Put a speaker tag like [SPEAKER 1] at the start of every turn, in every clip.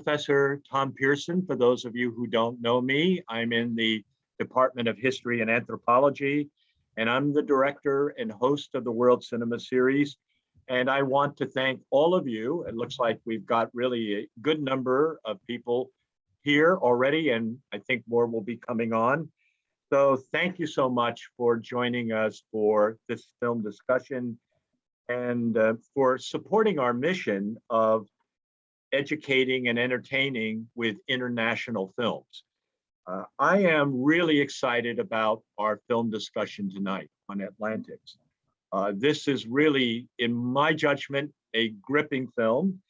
[SPEAKER 1] Professor Tom Pearson. For those of you who don't know me, I'm in the Department of History and Anthropology, and I'm the director and host of the World Cinema Series. And I want to thank all of you. It looks like we've got really a good number of people here already, and I think more will be coming on. So thank you so much for joining us for this film discussion and for supporting our mission of educating and entertaining with international films. I am really excited about our film discussion tonight on Atlantique. This is really, in my judgment, a gripping film.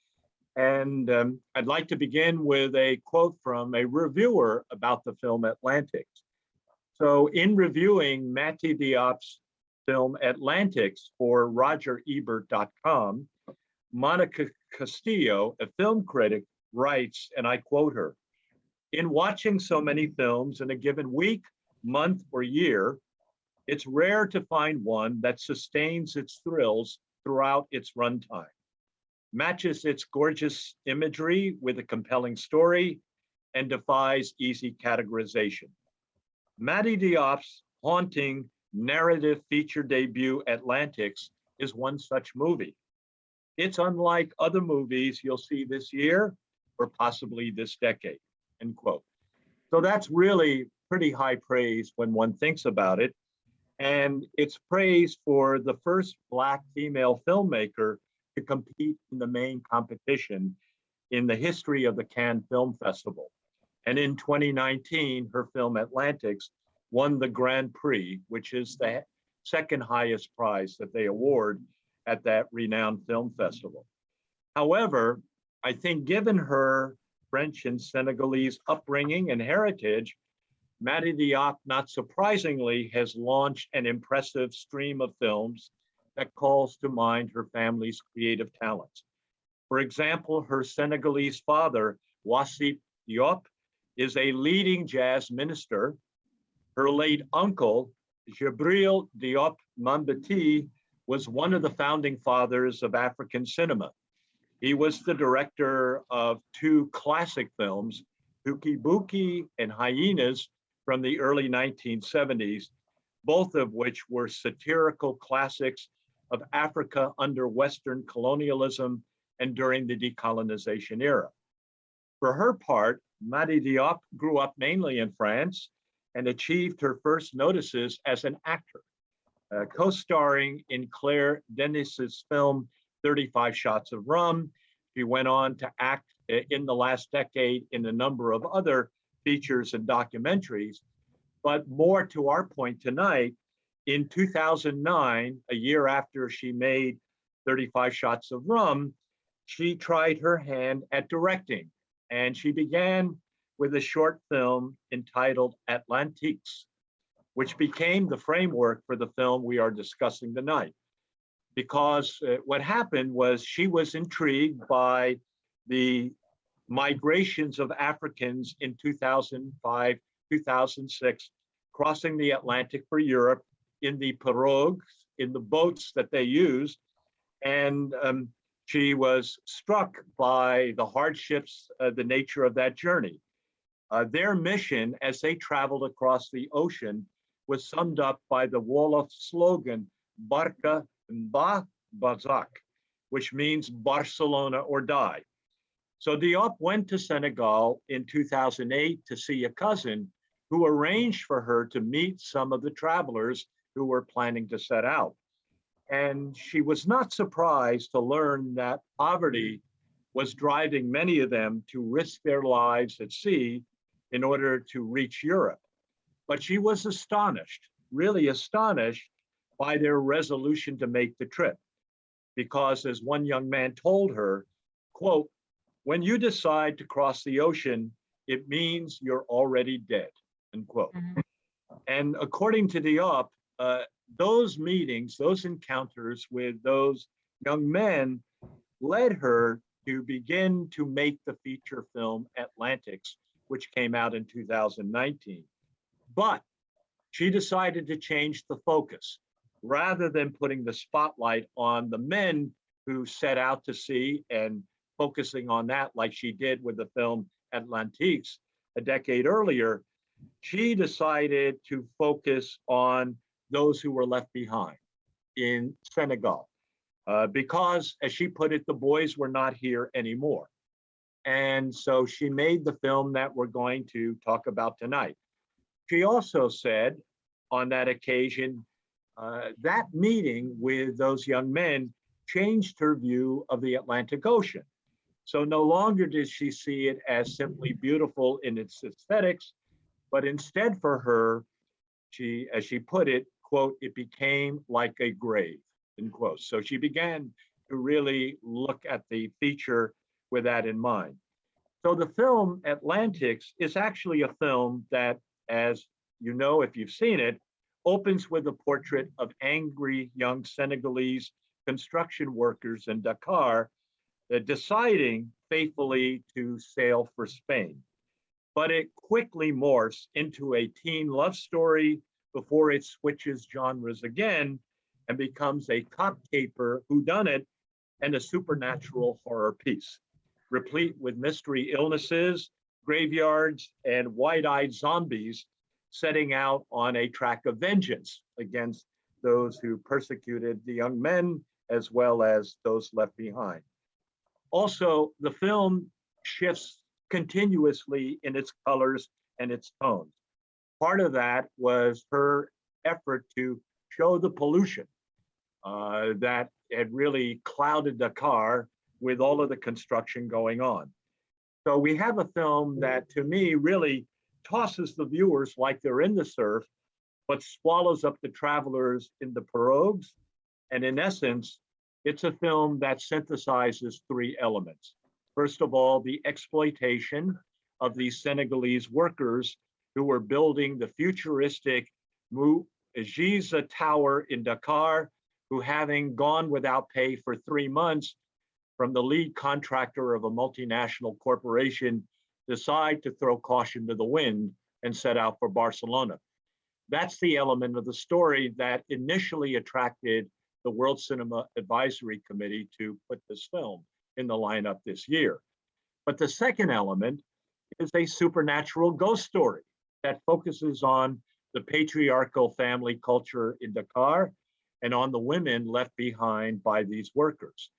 [SPEAKER 1] And I'd like to begin with a quote from a reviewer about the film Atlantique. So in reviewing Mati Diop's film Atlantique for RogerEbert.com, Monica Castillo, a film critic, writes, and I quote her, "In watching so many films in a given week, month, or year, it's rare to find one that sustains its thrills throughout its runtime, matches its gorgeous imagery with a compelling story, and defies easy categorization. Mati Diop's haunting narrative feature debut, Atlantique, is one such movie. It's unlike other movies you'll see this year or possibly this decade," end quote. So that's really pretty high praise when one thinks about it. And it's praise for the first Black female filmmaker to compete in the main competition in the history of the Cannes Film Festival. And in 2019, her film Atlantique won the Grand Prix, which is the second highest prize that they award at that renowned film festival. However, I think given her French and Senegalese upbringing and heritage, Mati Diop, not surprisingly, has launched an impressive stream of films that calls to mind her family's creative talents. For example, her Senegalese father, Wassip Diop, is a leading jazz minister. Her late uncle, Jibril Diop Mambati, was one of the founding fathers of African cinema. He was the director of two classic films, Buki Buki and Hyenas, from the early 1970s, both of which were satirical classics of Africa under Western colonialism and during the decolonization era. For her part, Mati Diop grew up mainly in France and achieved her first notices as an actor, co-starring in Claire Denis's film 35 Shots of Rum. She went on to act in the last decade in a number of other features and documentaries. But more to our point tonight, in 2009, a year after she made 35 Shots of Rum, she tried her hand at directing, and she began with a short film entitled Atlantique, which became the framework for the film we are discussing tonight. Because what happened was she was intrigued by the migrations of Africans in 2005, 2006, crossing the Atlantic for Europe in the pirogues, in the boats that they used. And she was struck by the hardships, the nature of that journey. Their mission as they traveled across the ocean was summed up by the Wolof slogan, Barca Mba Bazak, which means Barcelona or die. So Diop went to Senegal in 2008 to see a cousin who arranged for her to meet some of the travelers who were planning to set out. And she was not surprised to learn that poverty was driving many of them to risk their lives at sea in order to reach Europe. But she was astonished, really astonished, by their resolution to make the trip. Because as one young man told her, quote, "When you decide to cross the ocean, it means you're already dead," end quote. Mm-hmm. And according to Diop, those meetings, those encounters with those young men led her to begin to make the feature film Atlantique, which came out in 2019. But she decided to change the focus. Rather than putting the spotlight on the men who set out to sea and focusing on that like she did with the film Atlantique a decade earlier, she decided to focus on those who were left behind in Senegal. Because, as she put it, the boys were not here anymore. And so she made the film that we're going to talk about tonight. She also said on that occasion, that meeting with those young men changed her view of the Atlantic Ocean. So no longer did she see it as simply beautiful in its aesthetics, but instead for her, she, as she put it, quote, it became like a grave, end quote. So she began to really look at the feature with that in mind. So the film Atlantique is actually a film that, as you know, if you've seen it, opens with a portrait of angry young Senegalese construction workers in Dakar deciding faithfully to sail for Spain. But it quickly morphs into a teen love story before it switches genres again and becomes a cop caper whodunit and a supernatural horror piece, replete with mystery illnesses, graveyards, and wide-eyed zombies setting out on a track of vengeance against those who persecuted the young men as well as those left behind. Also, the film shifts continuously in its colors and its tones. Part of that was her effort to show the pollution that had really clouded Dakar with all of the construction going on. So we have a film that, to me, really tosses the viewers like they're in the surf, but swallows up the travelers in the pirogues. And in essence, it's a film that synthesizes three elements. First of all, the exploitation of these Senegalese workers who were building the futuristic Giza Tower in Dakar, who, having gone without pay for 3 months from the lead contractor of a multinational corporation, decide to throw caution to the wind and set out for Barcelona. That's the element of the story that initially attracted the World Cinema Advisory Committee to put this film in the lineup this year. But the second element is a supernatural ghost story that focuses on the patriarchal family culture in Dakar and on the women left behind by these workers.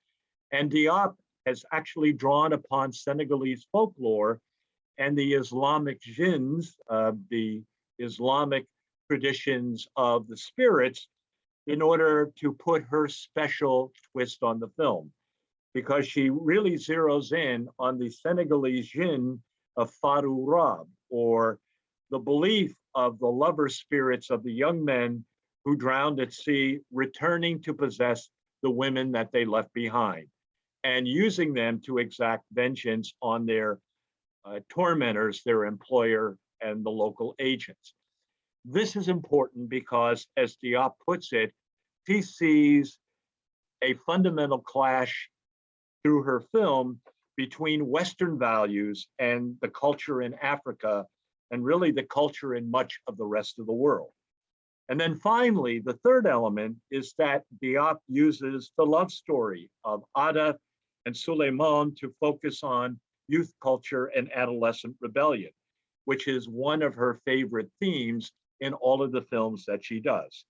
[SPEAKER 1] And Diop has actually drawn upon Senegalese folklore and the Islamic jinns, the Islamic traditions of the spirits, in order to put her special twist on the film, because she really zeroes in on the Senegalese jinn of Faru Rab, or the belief of the lover spirits of the young men who drowned at sea, returning to possess the women that they left behind, and using them to exact vengeance on their tormentors, their employer, and the local agents. This is important because, as Diop puts it, she sees a fundamental clash through her film between Western values and the culture in Africa, and really the culture in much of the rest of the world. And then finally, the third element is that Diop uses the love story of Ada and Suleiman to focus on youth culture and adolescent rebellion, which is one of her favorite themes in all of the films that she does.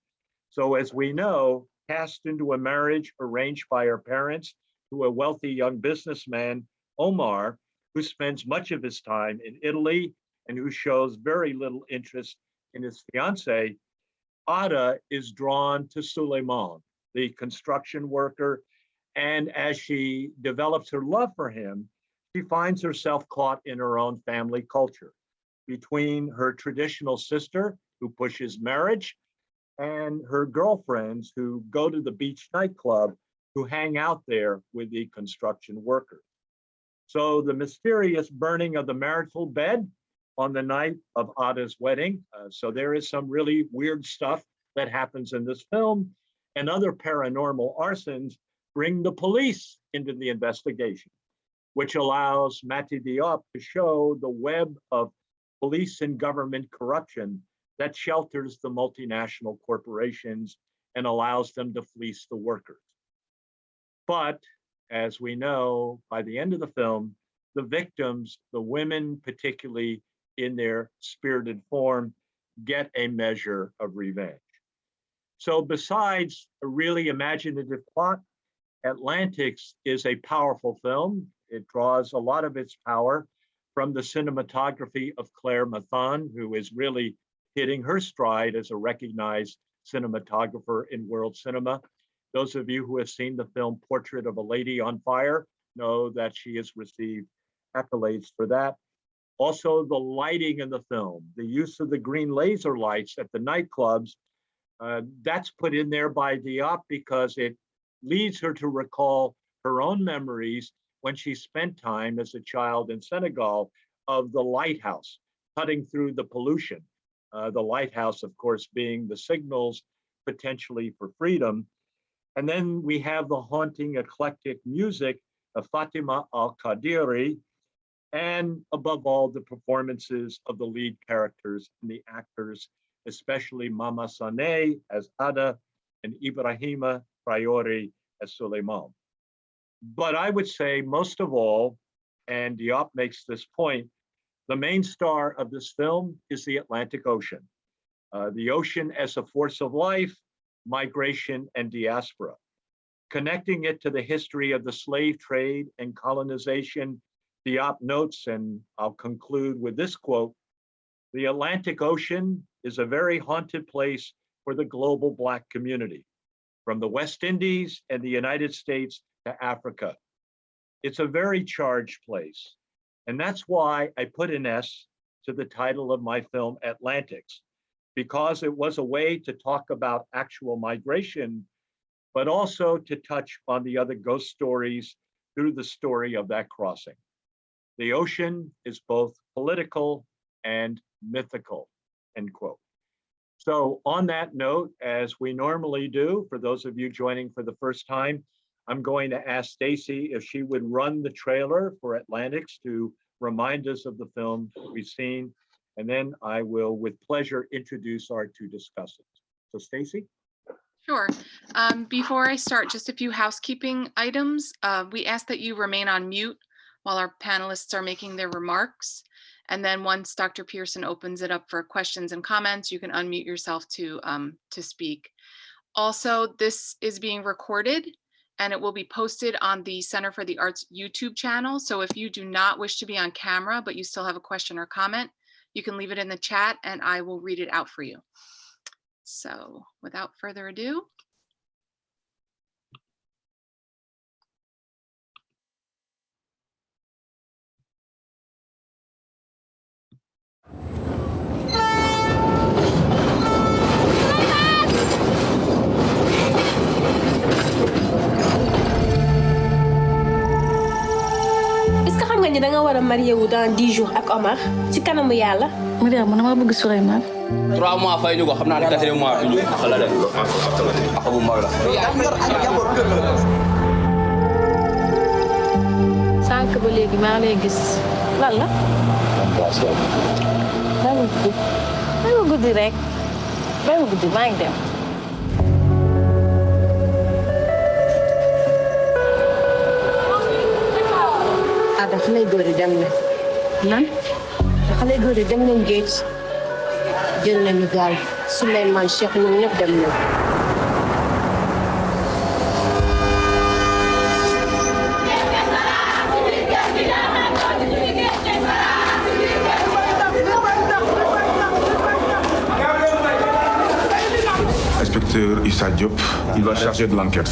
[SPEAKER 1] So, as we know, cast into a marriage arranged by her parents to a wealthy young businessman, Omar, who spends much of his time in Italy and who shows very little interest in his fiancée, Ada is drawn to Suleiman, the construction worker, and as she develops her love for him, she finds herself caught in her own family culture between her traditional sister, who pushes marriage, and her girlfriends who go to the beach nightclub, who hang out there with the construction workers. So the mysterious burning of the marital bed on the night of Ada's wedding. So there is some really weird stuff that happens in this film, and other paranormal arsons bring the police into the investigation, which allows Mati Diop to show the web of police and government corruption that shelters the multinational corporations and allows them to fleece the workers. But as we know, by the end of the film, the victims, the women particularly in their spirited form, get a measure of revenge. So besides a really imaginative plot, Atlantique is a powerful film. It draws a lot of its power from the cinematography of Claire Mathon, who is really hitting her stride as a recognized cinematographer in world cinema. Those of you who have seen the film Portrait of a Lady on Fire know that she has received accolades for that. Also, the lighting in the film, the use of the green laser lights at the nightclubs, that's put in there by Diop because it leads her to recall her own memories when she spent time as a child in Senegal of the lighthouse, cutting through the pollution. The lighthouse, of course, being the signals potentially for freedom. And then we have the haunting eclectic music of Fatima Al-Qadiri, and above all, the performances of the lead characters and the actors, especially Mama Sané as Ada and Ibrahima Traore as Suleiman. But I would say most of all, and Diop makes this point, the main star of this film is the Atlantic Ocean. The ocean as a force of life, migration, and diaspora. Connecting it to the history of the slave trade and colonization, Diop notes, and I'll conclude with this quote, "The Atlantic Ocean is a very haunted place for the global Black community, from the West Indies and the United States to Africa. It's a very charged place. And that's why I put an S to the title of my film, Atlantique, because it was a way to talk about actual migration, but also to touch on the other ghost stories through the story of that crossing. The ocean is both political and mythical," end quote. So on that note, as we normally do, for those of you joining for the first time, I'm going to ask Stacy if she would run the trailer for Atlantique to remind us of the film we've seen, and then I will, with pleasure, introduce our two discussants. So Stacy?
[SPEAKER 2] Sure. Before I start, just a few housekeeping items. We ask that you remain on mute while our panelists are making their remarks. And then once Dr. Pearson opens it up for questions and comments, you can unmute yourself to speak. Also, this is being recorded and it will be posted on the Center for the Arts YouTube channel. So if you do not wish to be on camera, but you still have a question or comment, you can leave it in the chat and I will read it out for you. So without further ado.
[SPEAKER 3] Est-ce que da nga war a marié wu dans 10 jours ak Omar ci kanamu yàlla?
[SPEAKER 4] Maria, man dama bëgg Souleymane.
[SPEAKER 5] 3 mois fay ñu ko xam naa ne 4e mois fi ñu xala leen ak bu mag la.
[SPEAKER 4] Sànq ba léegi maa ngi lay gis lan la? Dama guddi rek. Dama guddi maa ngi dem.
[SPEAKER 3] Ada xale góor yi dem na.
[SPEAKER 4] Lan?
[SPEAKER 3] Xale góor yi dem nañ géej. Jël nañu gaal Souleymane Cheikh ñoom ñëpp dem nañ.
[SPEAKER 6] Inspecteur Issa Diop, il va charger de l'enquête.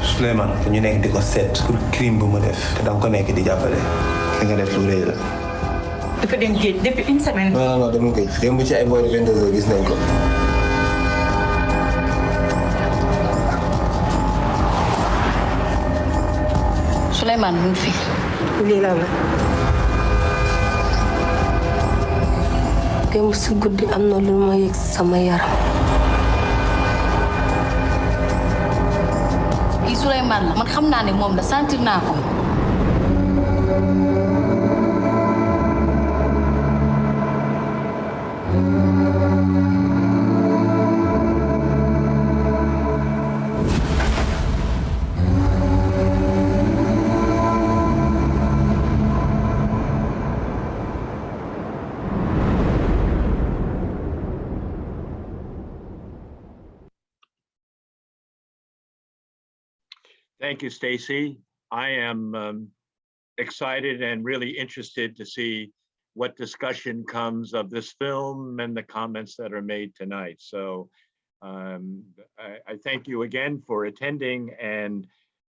[SPEAKER 7] Souleymane ñu nekk di ko seet pour crime bu mu def te danga ko nekk di jàppale li nga def lu rëy la.
[SPEAKER 4] Dafa dem géej depuis une semaine.
[SPEAKER 7] non dama koy démb ci ay boori 22 heures gis nañ ko.
[SPEAKER 4] Souleymane mu ngi fi.
[SPEAKER 3] Lii la la. Démb si guddi am na lu ma yëg sama yaram.
[SPEAKER 4] Kii Souleymane la man xam naa ne moom la sentir naa ko.
[SPEAKER 1] Thank you, Stacy. I am excited and really interested to see what discussion comes of this film and the comments that are made tonight. So I thank you again for attending, and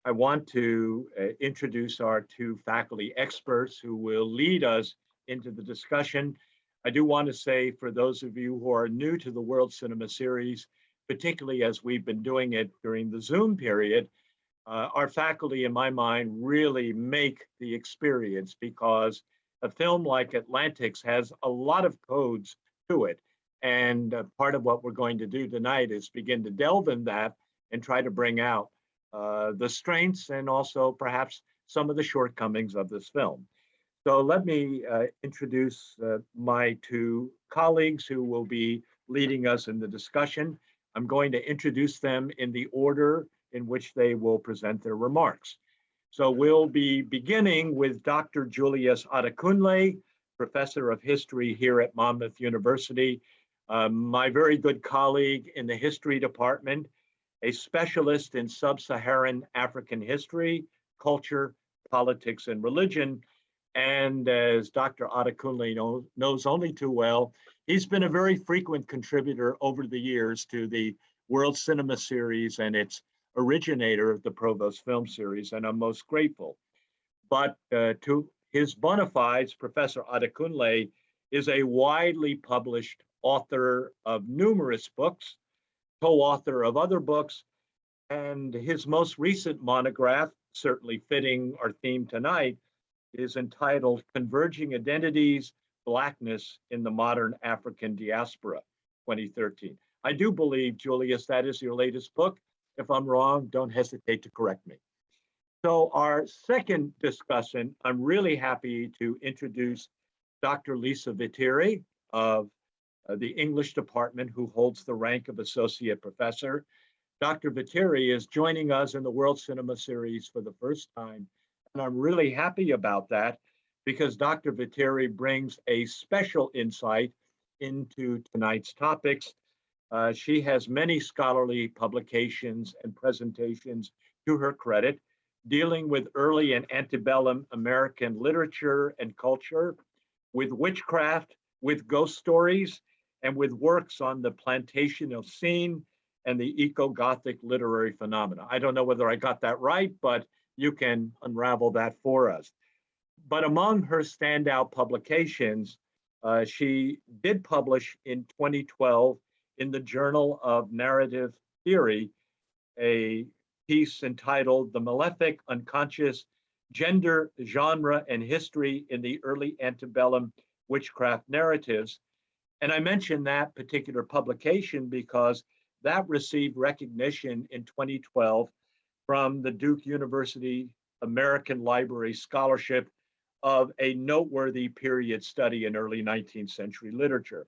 [SPEAKER 1] I want to introduce our two faculty experts who will lead us into the discussion. I do want to say, for those of you who are new to the World Cinema Series, particularly as we've been doing it during the Zoom period, our faculty, in my mind, really make the experience, because a film like Atlantique has a lot of codes to it. And part of what we're going to do tonight is begin to delve in that and try to bring out the strengths and also perhaps some of the shortcomings of this film. So let me introduce my two colleagues who will be leading us in the discussion. I'm going to introduce them in the order in which they will present their remarks. So we'll be beginning with Dr. Julius Adekunle, Professor of History here at Monmouth University, my very good colleague in the History Department, a specialist in sub-Saharan African history, culture, politics, and religion. And as Dr. Adekunle knows only too well, he's been a very frequent contributor over the years to the World Cinema Series and its originator of the Provost Film Series, and I'm most grateful. But to his bona fides, Professor Adekunle is a widely published author of numerous books, co-author of other books, and his most recent monograph, certainly fitting our theme tonight, is entitled Converging Identities, Blackness in the Modern African Diaspora, 2013. I do believe, Julius, that is your latest book. If I'm wrong, don't hesitate to correct me. So our second discussant, I'm really happy to introduce Dr. Lisa Vitteri of the English department, who holds the rank of Associate Professor. Dr. Vetere is joining us in the World Cinema Series for the first time, and I'm really happy about that, because Dr. Vetere brings a special insight into tonight's topics. She has many scholarly publications and presentations to her credit, dealing with early and antebellum American literature and culture, with witchcraft, with ghost stories, and with works on the plantational scene and the eco-Gothic literary phenomena. I don't know whether I got that right, but you can unravel that for us. But among her standout publications, she did publish in 2012 in the Journal of Narrative Theory, a piece entitled The Malefic Unconscious Gender, Genre, and History in the Early Antebellum Witchcraft Narratives. And I mention that particular publication because that received recognition in 2012 from the Duke University American Library Scholarship of a noteworthy period study in early 19th century literature.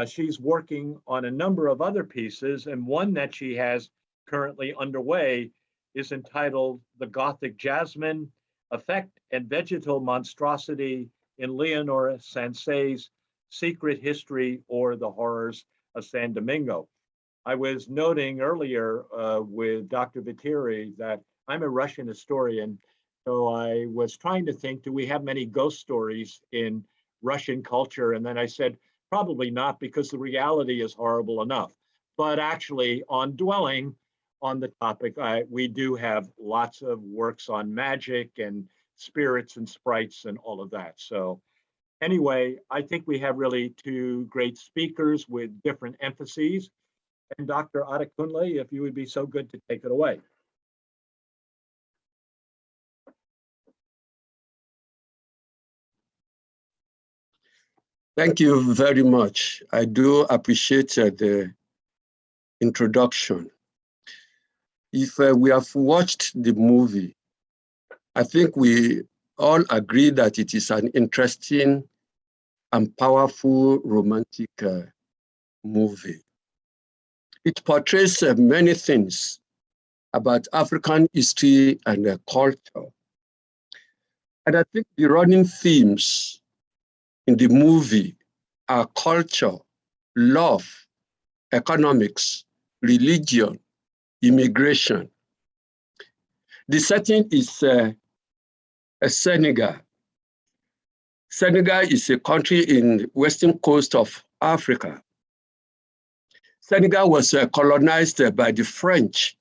[SPEAKER 1] She's working on a number of other pieces, and one that she has currently underway is entitled The Gothic Jasmine, Effect and Vegetal Monstrosity in Leonora Sansay's Secret History or the Horrors of San Domingo. I was noting earlier with Dr. Vetere that I'm a Russian historian, so I was trying to think, do we have many ghost stories in Russian culture? And then I said, probably not, because the reality is horrible enough. But actually, on dwelling on the topic, we do have lots of works on magic and spirits and sprites and all of that. So anyway, I think we have really two great speakers with different emphases. And Dr. Adekunle, if you would be so good to take it away.
[SPEAKER 8] Thank you very much. I do appreciate the introduction. If we have watched the movie, I think we all agree that it is an interesting and powerful romantic movie. It portrays many things about African history and culture. And I think the running themes in the movie are culture, love, economics, religion, immigration. The setting is Senegal. Senegal is a country in the western coast of Africa. Senegal was colonized by the French.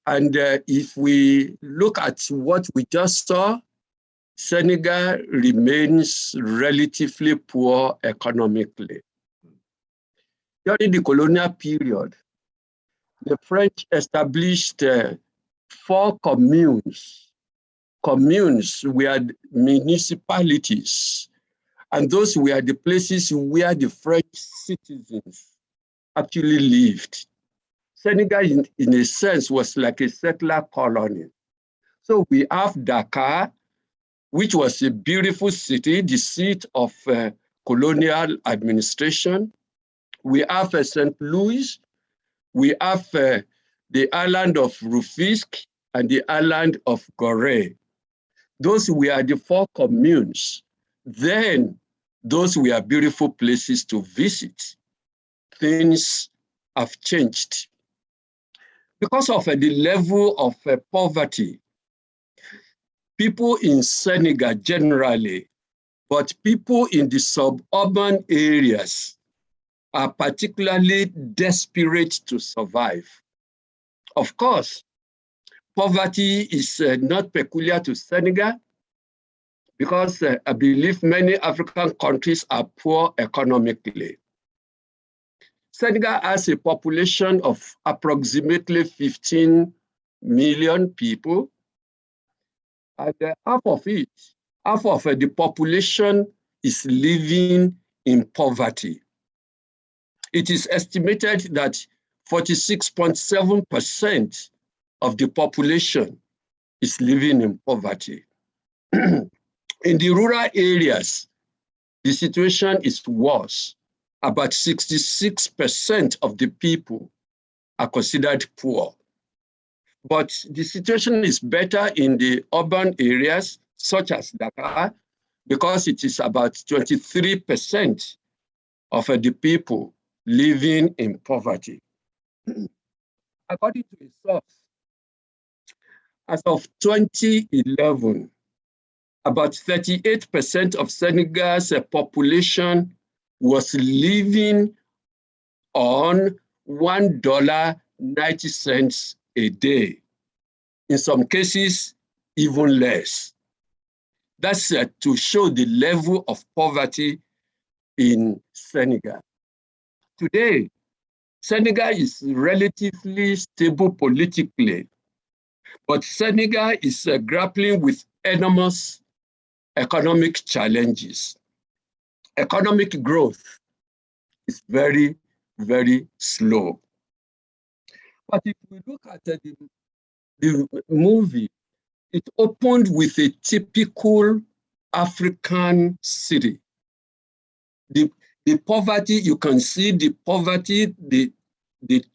[SPEAKER 8] And if we look at what we just saw, Senegal remains relatively poor economically. During the colonial period, the French established 4 communes. Communes were municipalities, and those were the places where the French citizens actually lived. Senegal, in a sense, was like a settler colony. So we have Dakar, which was a beautiful city, the seat of colonial administration. We have St. Louis. We have the island of Rufisque and the island of Gorée. Those were the 4 communes. Then those were beautiful places to visit. Things have changed. Because of the level of poverty, people in Senegal generally, but people in the suburban areas are particularly desperate to survive. Of course, poverty is not peculiar to Senegal, because I believe many African countries are poor economically. Senegal has a population of approximately 15 million people, and half of the population is living in poverty. It is estimated that 46.7% of the population is living in poverty. In the rural areas, the situation is worse. About 66% of the people are considered poor. But the situation is better in the urban areas, such as Dakar, because it is about 23% of the people living in poverty. According to a source, as of 2011, about 38% of Senegal's population was living on $1.90 a day. In some cases, even less. That's to show the level of poverty in Senegal. Today, Senegal is relatively stable politically, but Senegal is grappling with enormous economic challenges. Economic growth is very, very slow. But if we look at the movie, it opened with a typical African city. The poverty, you can see the poverty, the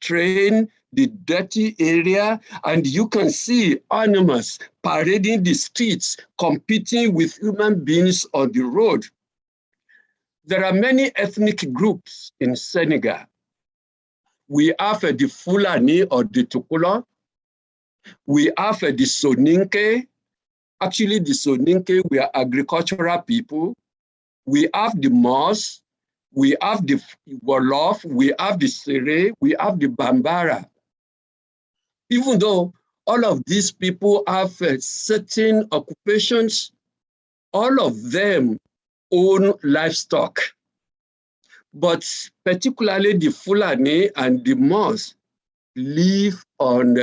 [SPEAKER 8] train, the dirty area, and you can see animals parading the streets, competing with human beings on the road. There are many ethnic groups in Senegal. We have the Fulani or the Tukula. We have the Soninke. Actually, the Soninke, we are agricultural people. We have the Moors. We have the Wolof. We have the Sere. We have the Bambara. Even though all of these people have certain occupations, all of them own livestock. But particularly the Fulani and the Moors live on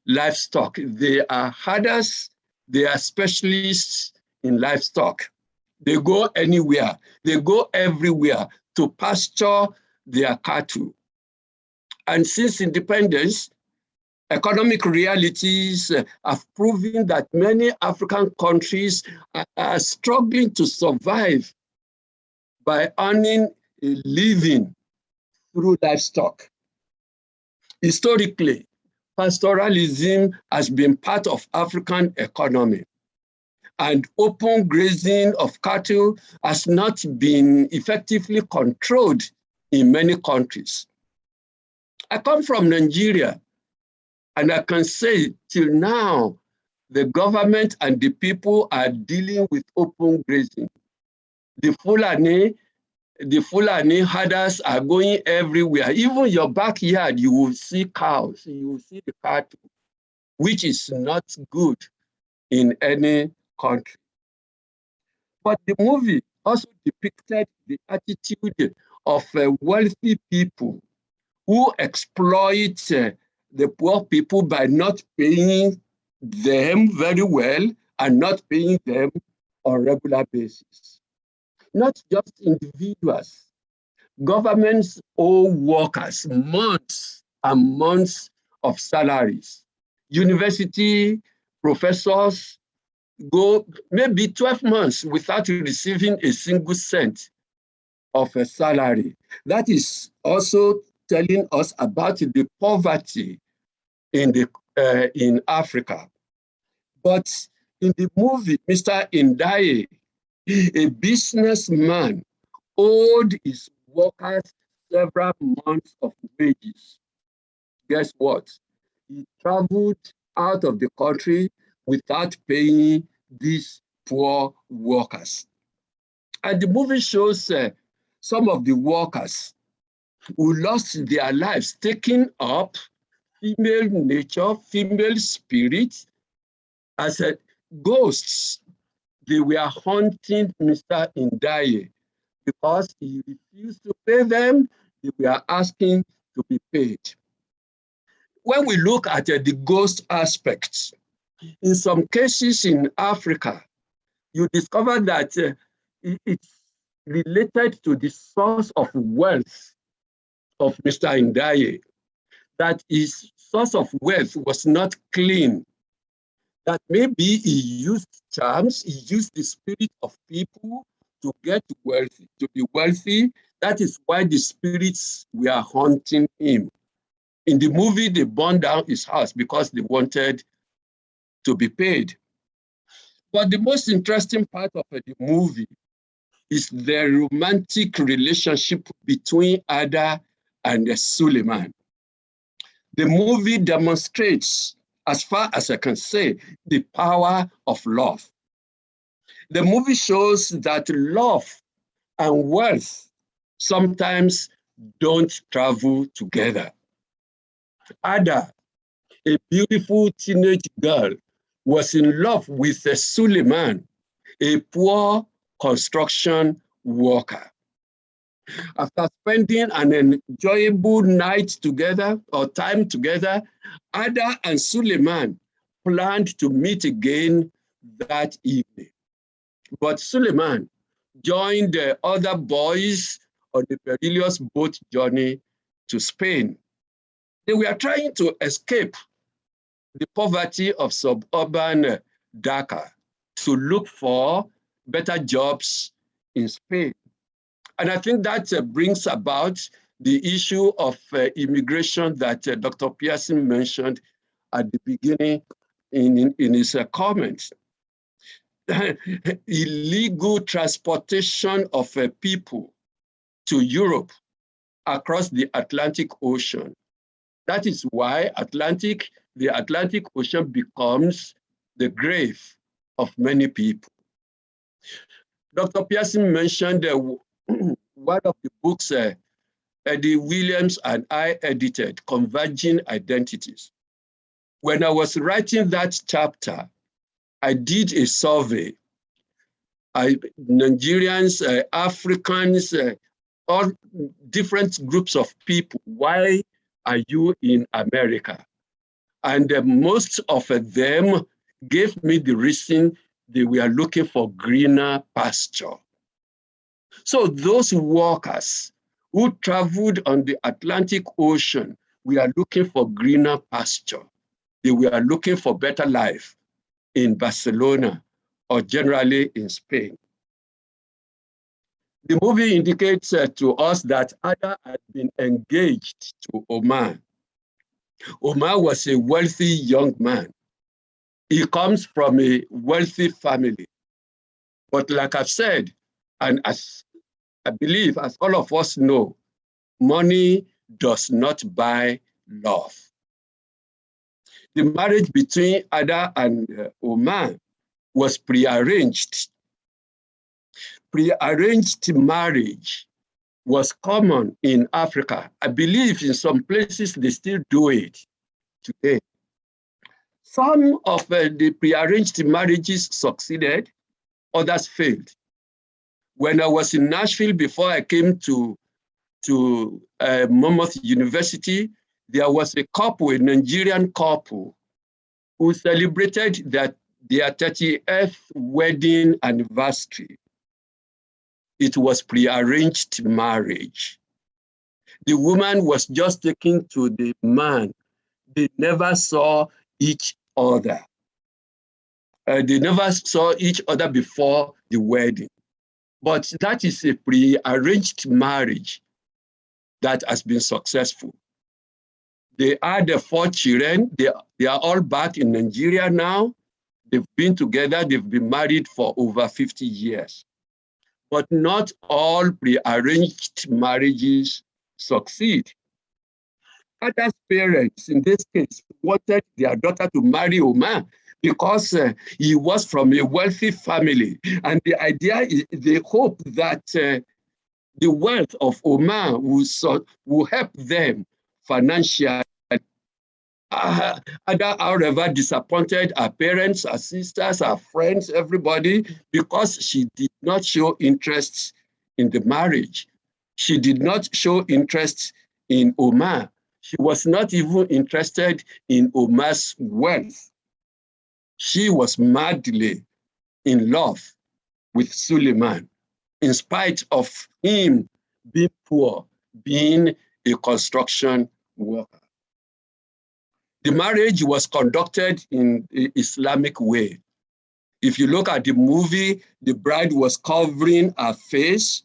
[SPEAKER 8] livestock. They are herders, they are specialists in livestock. They go anywhere, they go everywhere to pasture their cattle. And since independence, economic realities have proven that many African countries are struggling to survive by earning a living through livestock. Historically, pastoralism has been part of African economy, and open grazing of cattle has not been effectively controlled in many countries. I come from Nigeria, And I can say till now, the government and the people are dealing with open grazing. The Fulani herders are going everywhere. Even your backyard, you will see cows, you will see the cattle, which is not good in any country. But the movie also depicted the attitude of wealthy people who exploit the poor people by not paying them very well and not paying them on a regular basis. Not just individuals, governments owe workers months and months of salaries. University professors go maybe 12 months without receiving a single cent of a salary. That is also telling us about the poverty in Africa. But in the movie, Mr. Ndaye, a businessman, owed his workers several months of wages. Guess what? He traveled out of the country without paying these poor workers. And the movie shows some of the workers who lost their lives, taking up female nature, female spirit as ghosts. They were haunting Mr. Ndaye because he refused to pay them. They were asking to be paid. When we look at the ghost aspects, in some cases in Africa, you discover that it's related to the source of wealth of Mr. Ndaye, that his source of wealth was not clean, that maybe he used charms, he used the spirit of people to get wealthy, to be wealthy. That is why the spirits were haunting him. In the movie, they burned down his house because they wanted to be paid. But the most interesting part of the movie is the romantic relationship between Ada and Suleiman. The movie demonstrates, as far as I can say, the power of love. The movie shows that love and wealth sometimes don't travel together. Ada, a beautiful teenage girl, was in love with Suleiman, a poor construction worker. After spending an enjoyable night together or time together, Ada and Suleiman planned to meet again that evening. But Suleiman joined the other boys on the perilous boat journey to Spain. They were trying to escape the poverty of suburban Dhaka to look for better jobs in Spain. And I think that brings about the issue of immigration that Dr. Pearson mentioned at the beginning in his comments. Illegal transportation of people to Europe across the Atlantic Ocean. That is why the Atlantic Ocean becomes the grave of many people. Dr. Pearson mentioned one of the books Eddie Williams and I edited, Converging Identities. When I was writing that chapter, I did a survey. Nigerians, Africans, all different groups of people. Why are you in America? And most of them gave me the reason they were looking for greener pasture. So those workers who traveled on the Atlantic Ocean, we are looking for greener pasture. They were looking for better life in Barcelona or generally in Spain. The movie indicates to us that Ada had been engaged to Omar. Omar was a wealthy young man. He comes from a wealthy family. But like I've said, and as I believe, as all of us know, money does not buy love. the marriage between Ada and Omar was prearranged. Prearranged marriage was common in Africa. I believe in some places they still do it today. Some of the prearranged marriages succeeded, others failed. When I was in Nashville before I came to Monmouth University, there was a couple, a Nigerian couple, who celebrated their 30th wedding anniversary. It was prearranged marriage. The woman was just taken to the man. They never saw each other. They never saw each other before the wedding. But that is a prearranged marriage that has been successful. They had 4 children. They are all back in Nigeria now. They've been together. They've been married for over 50 years. But not all prearranged marriages succeed. Ada's parents, in this case, wanted their daughter to marry Omar because he was from a wealthy family. And the idea is, they hope that the wealth of Omar will help them financially. Ada, however, disappointed her parents, her sisters, her friends, everybody, because she did not show interest in the marriage. She did not show interest in Omar. She was not even interested in Omar's wealth. She was madly in love with Suleiman, in spite of him being poor, being a construction worker. The marriage was conducted in the Islamic way. If you look at the movie, the bride was covering her face.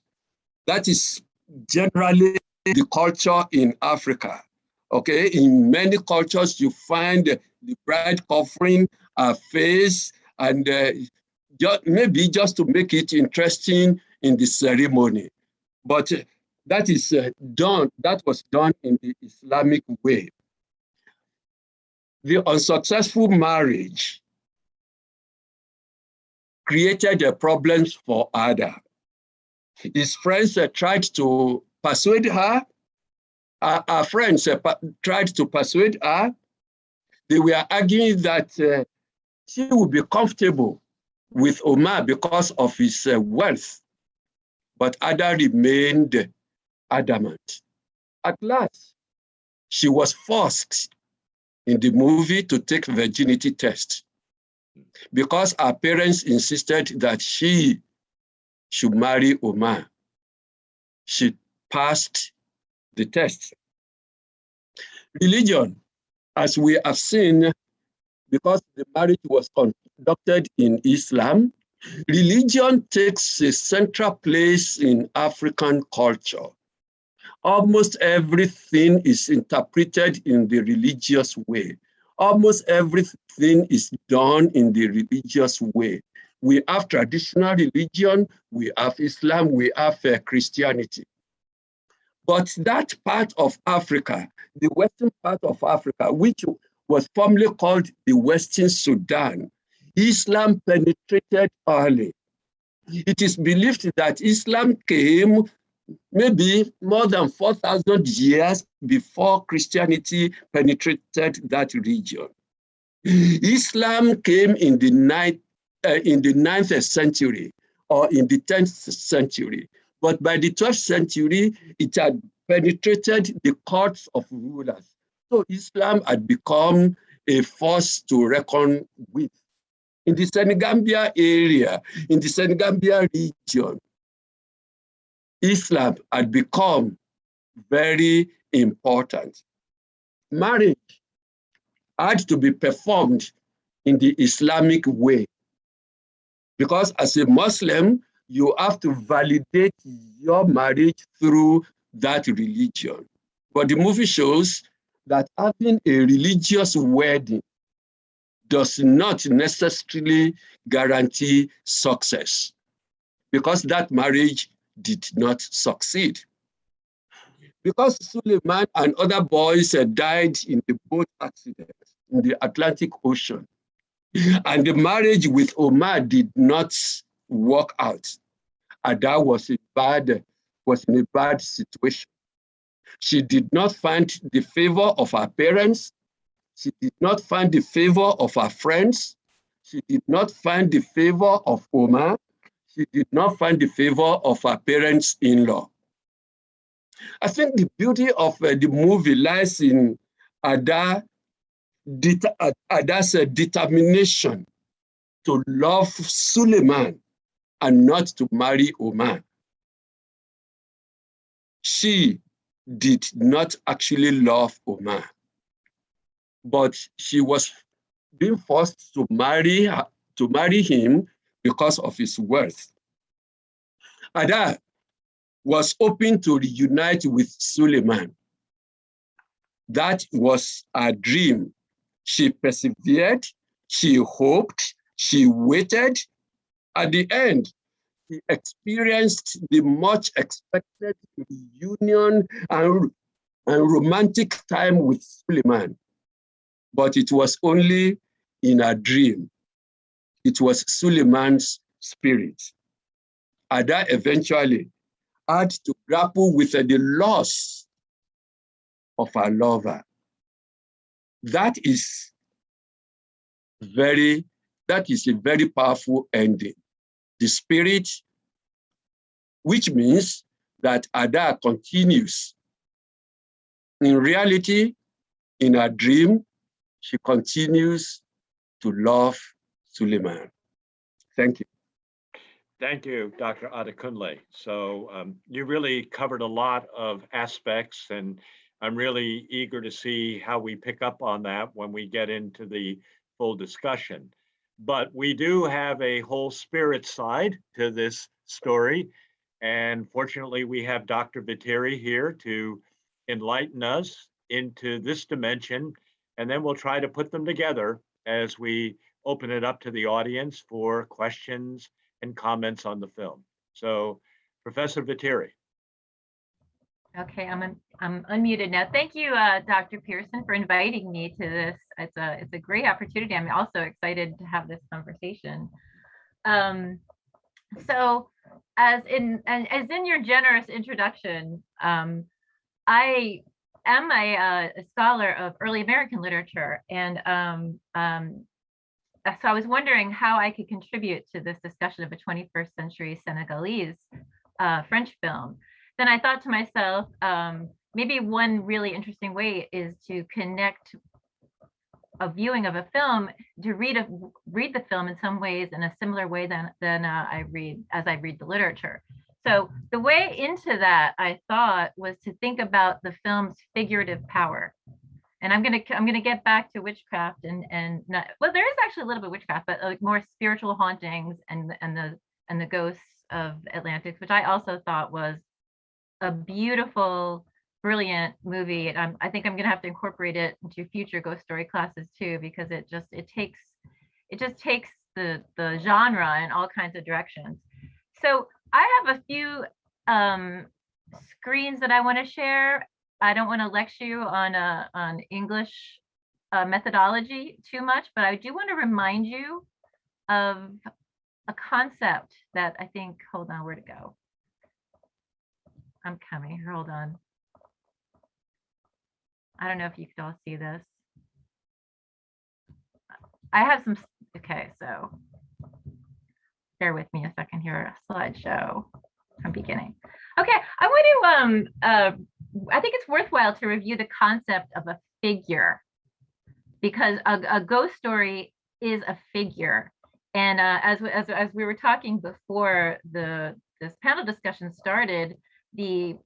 [SPEAKER 8] That is generally the culture in Africa. Okay, in many cultures, you find the bride covering her face, and maybe just to make it interesting in the ceremony. But that is that was done in the Islamic way. The unsuccessful marriage created problems for Ada. His friends tried to persuade her. Our friends tried to persuade her. They were arguing that she would be comfortable with Omar because of his wealth. But Ada remained adamant. At last, she was forced in the movie to take virginity test because her parents insisted that she should marry Omar. She passed the test. Religion, as we have seen, because the marriage was conducted in Islam, religion takes a central place in African culture. Almost everything is interpreted in the religious way. Almost everything is done in the religious way. We have traditional religion, we have Islam, we have Christianity. But that part of Africa, the western part of Africa, which was formerly called the Western Sudan, Islam penetrated early. It is believed that Islam came maybe more than 4,000 years before Christianity penetrated that region. Islam came in the 9th century or in the 10th century. But by the 12th century, it had penetrated the courts of rulers. So Islam had become a force to reckon with. In the Senegambia area, in the Senegambia region, Islam had become very important. Marriage had to be performed in the Islamic way, because as a Muslim, you have to validate your marriage through that religion. But the movie shows that having a religious wedding does not necessarily guarantee success, because that marriage did not succeed. Because Suleiman and other boys died in the boat accident, in the Atlantic Ocean. And the marriage with Omar did not work out. Ada was in a bad situation. She did not find the favor of her parents. She did not find the favor of her friends. She did not find the favor of Omar. She did not find the favor of her parents-in-law. I think the beauty of the movie lies in Ada's determination to love Suleiman and not to marry Omar. She did not actually love Omar, but she was being forced to marry him because of his wealth. Ada was hoping to reunite with Suleiman. That was her dream. She persevered, she hoped, she waited. At the end, she experienced the much expected reunion and romantic time with Suleiman. But it was only in a dream. It was Suleiman's spirit. Ada eventually had to grapple with the loss of her lover. That is a very powerful ending. The spirit, which means that Ada continues. In reality, in her dream, she continues to love Suleiman. Thank you.
[SPEAKER 1] Thank you, Dr. Adekunle. So you really covered a lot of aspects, and I'm really eager to see how we pick up on that when we get into the full discussion. But we do have a whole spirit side to this story. And fortunately, we have Dr. Vetere here to enlighten us into this dimension. And then we'll try to put them together as we open it up to the audience for questions and comments on the film. So, Professor Vetere.
[SPEAKER 9] Okay, I'm unmuted now. Thank you, Dr. Pearson, for inviting me to this. It's a great opportunity. I'm also excited to have this conversation. So, as in your generous introduction, I am a scholar of early American literature, and so I was wondering how I could contribute to this discussion of a 21st century Senegalese French film. Then I thought to myself, maybe one really interesting way is to connect a viewing of a film to read the film in some ways in a similar way than I read the literature. So the way into that, I thought, was to think about the film's figurative power. And I'm gonna get back to witchcraft and not, well, there is actually a little bit of witchcraft, but like more spiritual hauntings and the ghosts of Atlantique, which I also thought was a beautiful, brilliant movie. And I think I'm gonna have to incorporate it into future ghost story classes too, because it just takes the genre in all kinds of directions. So I have a few screens that I want to share. I don't want to lecture you on English methodology too much, but I do want to remind you of a concept that I think, hold on, where to go? I'm coming, hold on. I don't know if you can all see this. I have some, okay, so bear with me a second here, slideshow from beginning. Okay, I want to, I think it's worthwhile to review the concept of a figure, because a ghost story is a figure. And as we were talking before this panel discussion started, the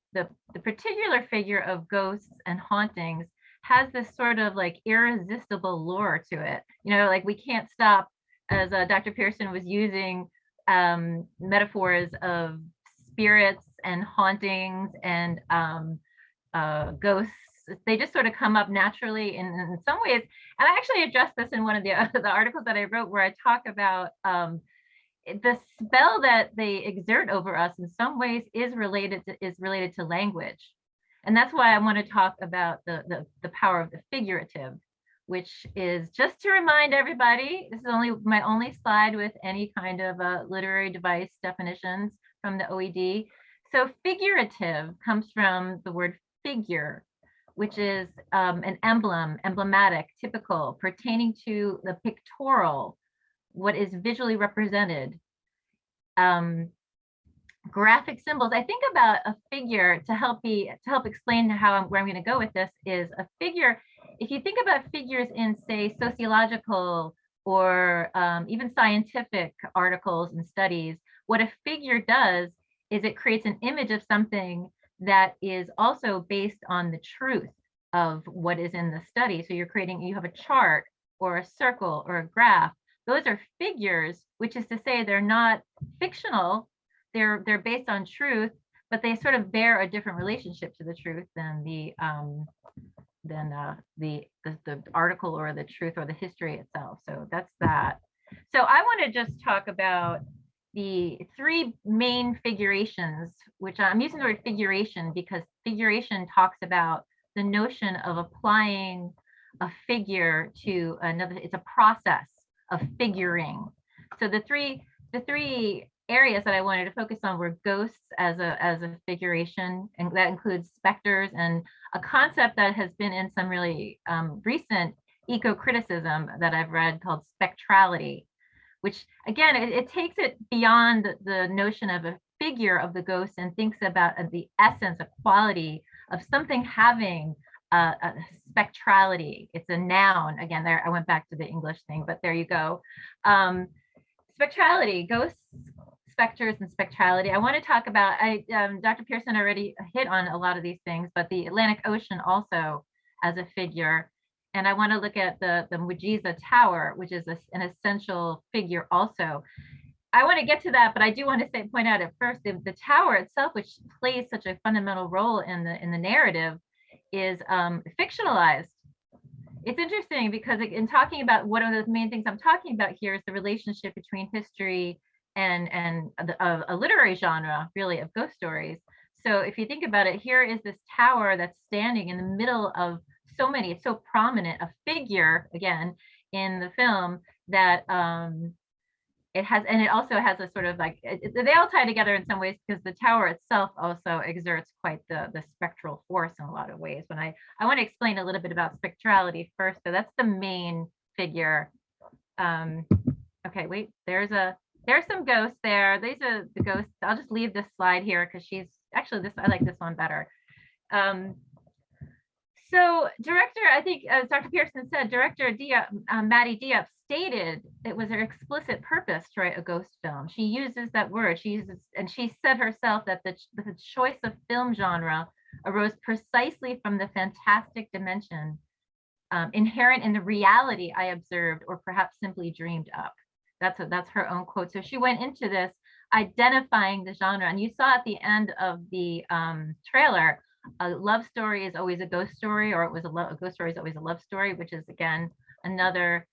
[SPEAKER 9] particular figure of ghosts and hauntings has this sort of like irresistible lure to it. You know, like we can't stop, as Dr. Pearson was using metaphors of spirits and hauntings and ghosts. They just sort of come up naturally in some ways. And I actually addressed this in one of the articles that I wrote, where I talk about the spell that they exert over us in some ways is related to language. And that's why I want to talk about the power of the figurative, which is just to remind everybody, this is my only slide with any kind of literary device definitions from the OED. So figurative comes from the word figure, which is an emblem, emblematic, typical, pertaining to the pictorial, what is visually represented. Graphic symbols. I think about a figure to help explain where I'm going to go with this is a figure. If you think about figures in, say, sociological or even scientific articles and studies, what a figure does is it creates an image of something that is also based on the truth of what is in the study. So you have a chart or a circle or a graph. Those are figures, which is to say they're not fictional. They're based on truth, but they sort of bear a different relationship to the truth than the article or the truth or the history itself. So that's that. So I want to just talk about the three main figurations, which I'm using the word figuration because figuration talks about the notion of applying a figure to another. It's a process of figuring. So the three areas that I wanted to focus on were ghosts as a figuration, and that includes specters, and a concept that has been in some really recent eco-criticism that I've read called spectrality, which again, it takes it beyond the notion of a figure of the ghost and thinks about the essence, a quality of something having a spectrality. It's a noun. Again, there I went back to the English thing, but there you go. Spectrality, ghosts, specters, and spectrality. I want to talk about, Dr. Pearson already hit on a lot of these things, but the Atlantic Ocean also as a figure. And I want to look at the Mujiza Tower, which is an essential figure also. I want to get to that, but I do want to point out at first, the tower itself, which plays such a fundamental role in the narrative, is fictionalized. It's interesting because in talking about, one of the main things I'm talking about here is the relationship between history and a literary genre, really, of ghost stories. So if you think about it, here is this tower that's standing in the middle of so many, it's so prominent, a figure, again, in the film that it has, and it also has a sort of like, they all tie together in some ways because the tower itself also exerts quite the spectral force in a lot of ways. When I want to explain a little bit about spectrality first, so that's the main figure. Okay, wait, there's some ghosts there. These are the ghosts. I'll just leave this slide here because she's actually I like this one better. So director, I think as Dr. Pearson said, director Mati Diop stated it was her explicit purpose to write a ghost film. She uses that word. She said herself that the choice of film genre arose precisely from the fantastic dimension inherent in the reality I observed or perhaps simply dreamed up. That's her own quote. So she went into this identifying the genre, and you saw at the end of the trailer, a love story is always a ghost story, or a ghost story is always a love story, which is again another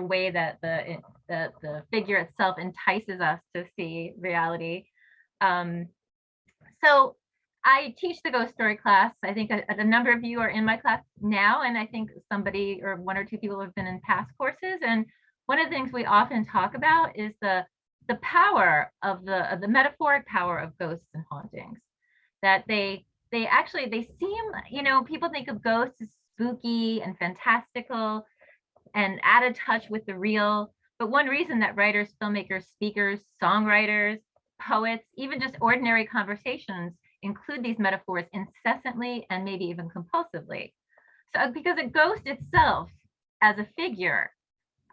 [SPEAKER 9] way that the figure itself entices us to see reality. So I teach the ghost story class. I think a number of you are in my class now, and I think somebody or one or two people have been in past courses. And one of the things we often talk about is the power of the metaphoric power of ghosts and hauntings, that they seem, people think of ghosts as spooky and fantastical and out of touch with the real. But one reason that writers, filmmakers, speakers, songwriters, poets, even just ordinary conversations include these metaphors incessantly and maybe even compulsively. So because a ghost itself as a figure,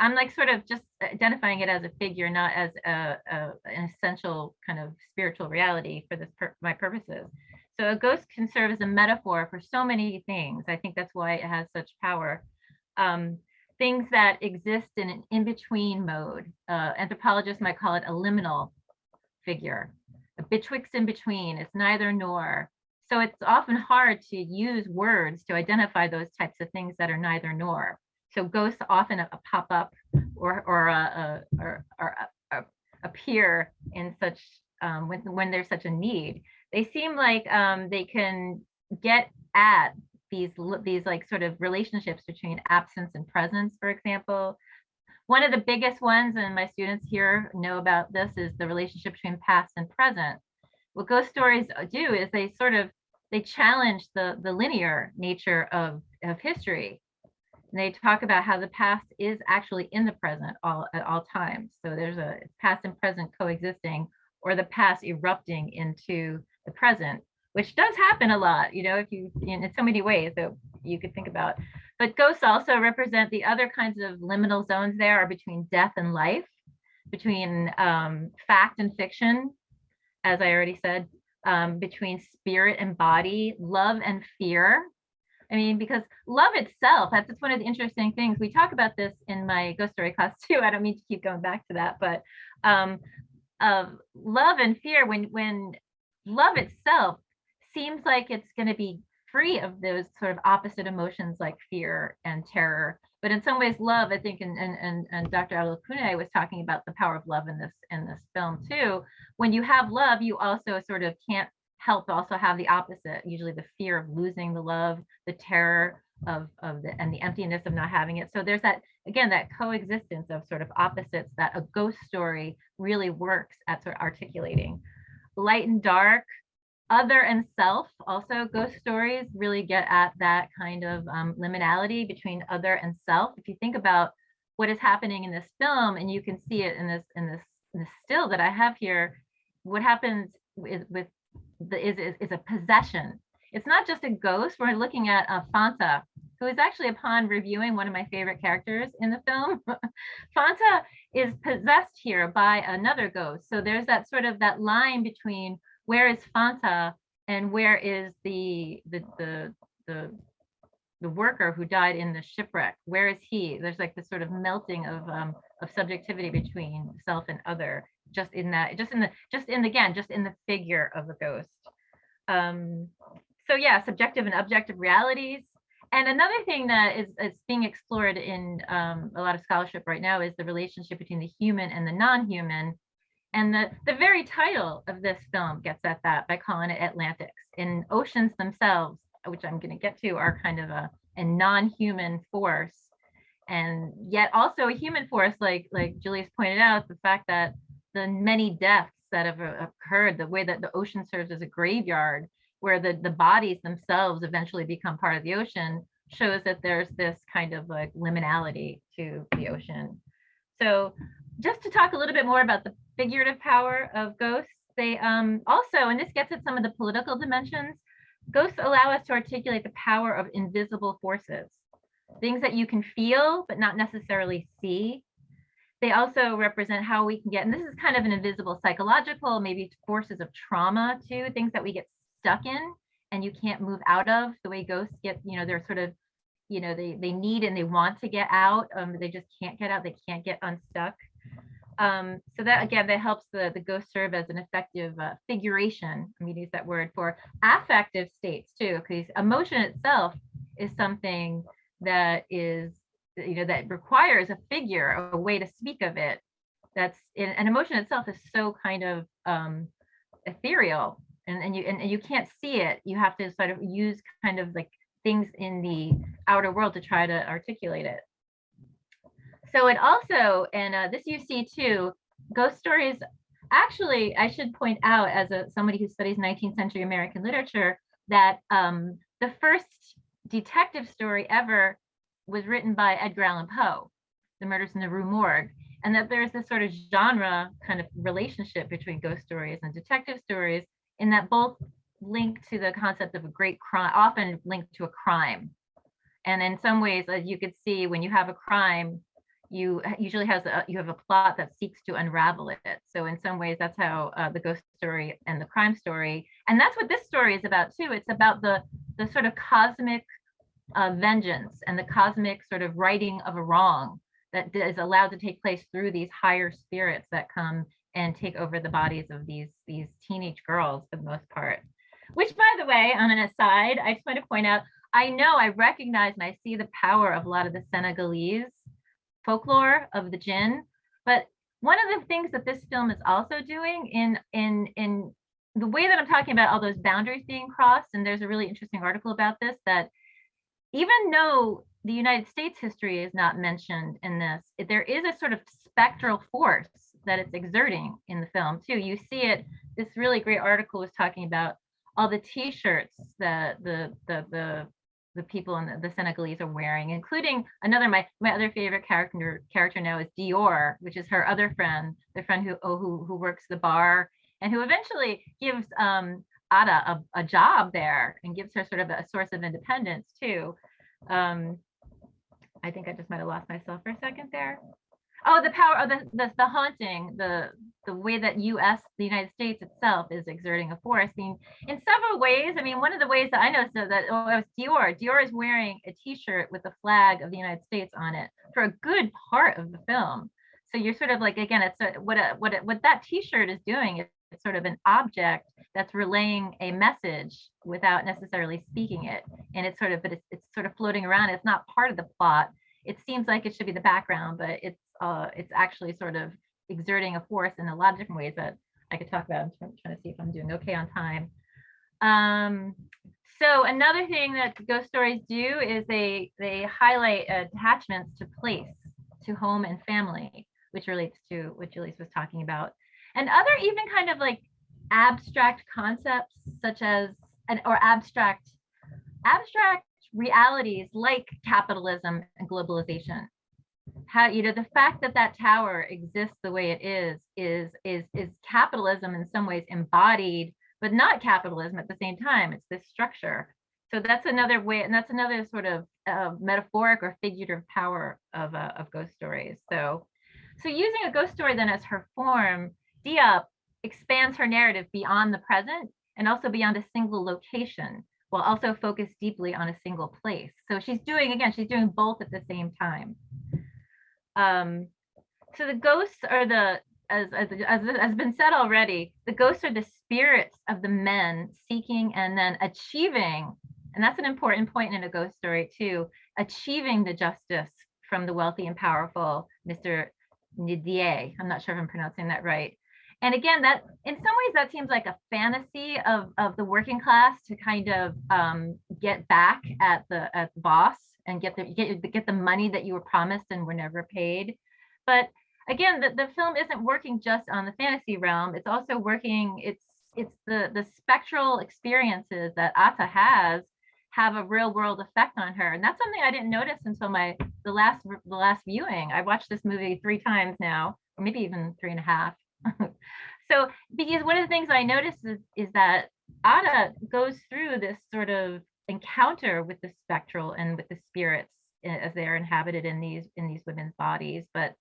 [SPEAKER 9] I'm like sort of just identifying it as a figure, not as an essential kind of spiritual reality for my purposes. So a ghost can serve as a metaphor for so many things. I think that's why it has such power. Things that exist in an in-between mode. Anthropologists might call it a liminal figure, a betwixt in between. It's neither nor. So it's often hard to use words to identify those types of things that are neither nor. So ghosts often pop up or appear in such when there's such a need. They seem like they can get at these like sort of relationships between absence and presence, for example. One of the biggest ones, and my students here know about this, is the relationship between past and present. What ghost stories do is they challenge the linear nature of history. And they talk about how the past is actually in the present at all times. So there's a past and present coexisting, or the past erupting into the present, which does happen a lot, if you, in so many ways that you could think about. But ghosts also represent the other kinds of liminal zones there are between death and life, between fact and fiction, as I already said, between spirit and body, love and fear. I mean, because love itself, that's one of the interesting things. We talk about this in my ghost story class too. I don't mean to keep going back to that, but love and fear, when love itself seems like it's going to be free of those sort of opposite emotions like fear and terror. But in some ways, love, I think, and Dr. Adekunle was talking about the power of love in this film too. When you have love, you also sort of can't help also have the opposite, usually the fear of losing the love, the terror and the emptiness of not having it. So there's that, again, that coexistence of sort of opposites that a ghost story really works at sort of articulating. Light and dark, other and self, also ghost stories really get at that kind of liminality between other and self. If you think about what is happening in this film, and you can see it in this still that I have here, what happens is a possession. It's not just a ghost. We're looking at Fanta, who is actually, upon reviewing, one of my favorite characters in the film. Fanta is possessed here by another ghost. So there's that sort of that line between where is Fanta and where is the worker who died in the shipwreck? Where is he? There's like this sort of melting of subjectivity between self and other, just in the figure of the ghost. So yeah, subjective and objective realities. And another thing that is being explored in a lot of scholarship right now is the relationship between the human and the non-human. And the very title of this film gets at that by calling it Atlantics. And oceans themselves, which I'm going to get to, are kind of a non-human force, and yet also a human force, like Julius pointed out, the fact that the many deaths that have occurred, the way that the ocean serves as a graveyard, where the bodies themselves eventually become part of the ocean, shows that there's this kind of like liminality to the ocean. So just to talk a little bit more about the figurative power of ghosts, they also, and this gets at some of the political dimensions, ghosts allow us to articulate the power of invisible forces, things that you can feel but not necessarily see. They also represent how we can get, and this is kind of an invisible psychological, maybe forces of trauma too, things that we get stuck in and you can't move out of, the way ghosts get, they're sort of, they need and they want to get out, they just can't get out, they can't get unstuck. So that, again, that helps the ghost serve as an effective figuration. I'm going to use that word for affective states too, because emotion itself is something that is, that requires a figure, a way to speak of it. That's an emotion itself is so kind of ethereal, and you can't see it. You have to sort of use kind of like things in the outer world to try to articulate it. So it also, and this you see too, ghost stories, actually, I should point out as somebody who studies 19th century American literature, that the first detective story ever was written by Edgar Allan Poe, The Murders in the Rue Morgue, and that there's this sort of genre kind of relationship between ghost stories and detective stories, in that both link to the concept of a great crime, often linked to a crime. And in some ways, as you could see, when you have a crime, you usually you have a plot that seeks to unravel it. So in some ways, that's how the ghost story and the crime story, and that's what this story is about too. It's about the sort of cosmic vengeance and the cosmic sort of righting of a wrong that is allowed to take place through these higher spirits that come and take over the bodies of these teenage girls for the most part. Which, by the way, on an aside, I just want to point out, I know I recognize and I see the power of a lot of the Senegalese folklore of the jinn, but one of the things that this film is also doing in the way that I'm talking about all those boundaries being crossed, and there's a really interesting article about this, that even though the United States history is not mentioned in this, there is a sort of spectral force that it's exerting in the film too. You see it, this really great article was talking about all the t-shirts that the people in the Senegalese are wearing, including another, my other favorite character now is Dior, which is her other friend, the friend who works the bar and who eventually gives Ada a job there and gives her sort of a source of independence too. I think I just might have lost myself for a second there. Oh, the power of the haunting, the way that the United States itself is exerting a force. I mean, in several ways. I mean, one of the ways that I noticed that it was Dior. Dior is wearing a T-shirt with the flag of the United States on it for a good part of the film. So you're sort of like, again, it's what that T-shirt is doing. It's sort of an object that's relaying a message without necessarily speaking it, and it's sort of, but it's sort of floating around. It's not part of the plot. It seems like it should be the background, but it's actually sort of exerting a force in a lot of different ways that I could talk about. I'm trying to see if I'm doing okay on time. So another thing that ghost stories do is they highlight attachments to place, to home and family, which relates to what Julius was talking about, and other even kind of like abstract concepts such as or abstract realities like capitalism and globalization. How, you know, the fact that that tower exists the way it is capitalism in some ways embodied, but not capitalism at the same time. It's this structure. So that's another way, and that's another sort of metaphoric or figurative power of ghost stories. So using a ghost story then as her form, Diop expands her narrative beyond the present and also beyond a single location, while also focused deeply on a single place. So she's doing both at the same time. So the ghosts are as has been said already, the ghosts are the spirits of the men seeking and then achieving, and that's an important point in a ghost story too, achieving the justice from the wealthy and powerful Mr. Nidier. I'm not sure if I'm pronouncing that right. And again, that in some ways that seems like a fantasy of the working class to kind of get back at the boss and get the money that you were promised and were never paid. But again, the film isn't working just on the fantasy realm. It's also working. It's the spectral experiences that Ata have a real world effect on her, and that's something I didn't notice until the last viewing. I watched this movie 3 times now, or maybe even 3.5. So, because one of the things I noticed is that Ada goes through this sort of encounter with the spectral and with the spirits as they are inhabited in these women's bodies. But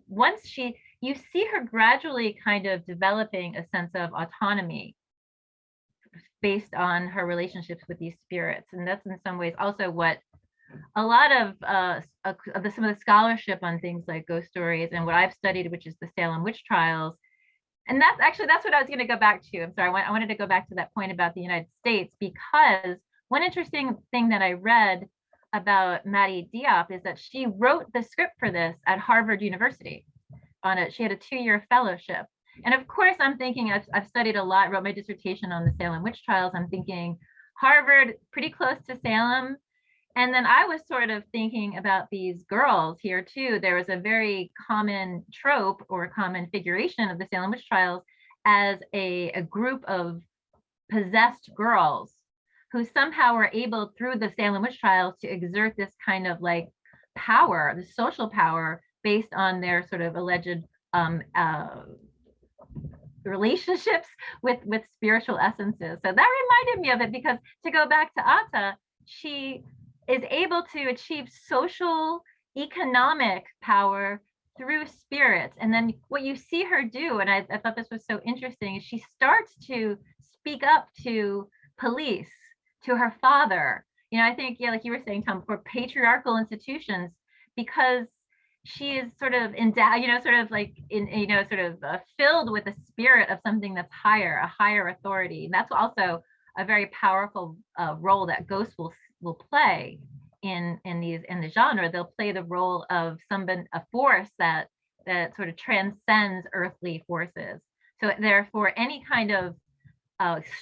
[SPEAKER 9] once you see her gradually kind of developing a sense of autonomy based on her relationships with these spirits, and that's in some ways also what a lot of some of the scholarship on things like ghost stories and what I've studied, which is the Salem witch trials. And that's what I was going to go back to. I'm sorry, I wanted to go back to that point about the United States, because one interesting thing that I read about Mati Diop is that she wrote the script for this at Harvard University. She had a 2-year fellowship. And of course, I'm thinking, I've studied a lot, wrote my dissertation on the Salem witch trials. I'm thinking Harvard, pretty close to Salem. And then I was sort of thinking about these girls here too. There was a very common trope or common figuration of the Salem witch trials as a group of possessed girls who somehow were able, through the Salem witch trials, to exert this kind of like power, the social power, based on their sort of alleged relationships with spiritual essences. So that reminded me of it, because to go back to Ata, she is able to achieve social, economic power through spirits. And then what you see her do, and I thought this was so interesting, is she starts to speak up to police, to her father. You know, I think, yeah, like you were saying, Tom, for patriarchal institutions, because she is sort of endowed, you know, sort of like filled with the spirit of something that's higher, a higher authority. And that's also a very powerful role that ghosts will play in the genre. They'll play the role of a force that sort of transcends earthly forces. So therefore, any kind of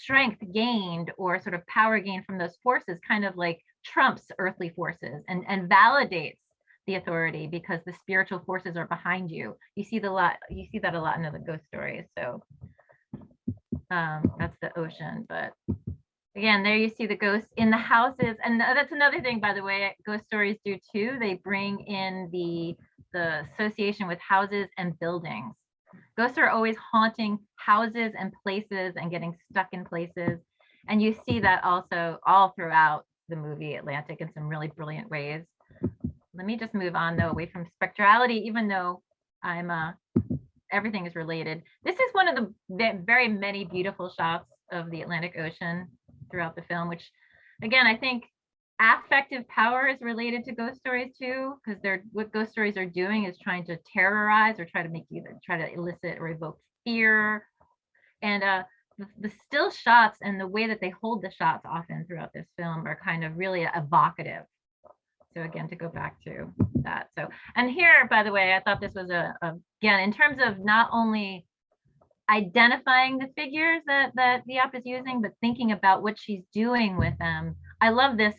[SPEAKER 9] strength gained or sort of power gained from those forces kind of like trumps earthly forces and validates the authority because the spiritual forces are behind you. You see that a lot in other ghost stories. So that's the ocean. But again, there you see the ghosts in the houses. And that's another thing, by the way, ghost stories do too. They bring in the association with houses and buildings. Ghosts are always haunting houses and places and getting stuck in places. And you see that also all throughout the movie Atlantique in some really brilliant ways. Let me just move on though, away from spectrality, even though everything is related. This is one of the very many beautiful shots of the Atlantic Ocean throughout the film, which again, I think affective power is related to ghost stories too, because what ghost stories are doing is trying to terrorize or try to elicit or evoke fear. And the still shots and the way that they hold the shots often throughout this film are kind of really evocative. So again, to go back to that. So, and here, by the way, I thought this was again, in terms of not only identifying the figures that Diop is using, but thinking about what she's doing with them. I love this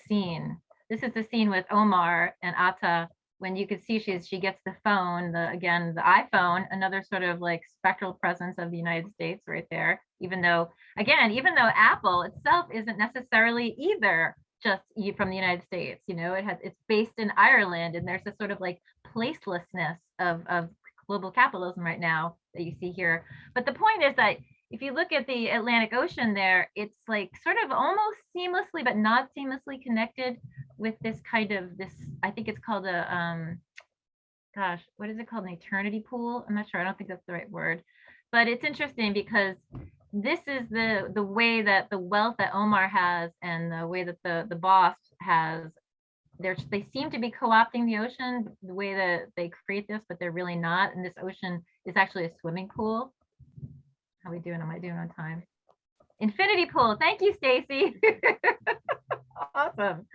[SPEAKER 9] scene. This is the scene with Omar and Atta when you could see she gets the phone, the iPhone, another sort of like spectral presence of the United States right there. Even though Apple itself isn't necessarily either just from the United States, it's based in Ireland, and there's this sort of like placelessness of global capitalism right now that you see here. But the point is that if you look at the Atlantic Ocean there, it's like sort of almost seamlessly, but not seamlessly connected with this kind of I think it's called a, gosh, what is it called? An eternity pool? I'm not sure. I don't think that's the right word. But it's interesting because this is the way that the wealth that Omar has and the way that the boss has, they seem to be co-opting the ocean the way that they create this, but they're really not. And this ocean is actually a swimming pool. How are we doing? Am I doing on time? Infinity pool. Thank you, Stacy. Awesome.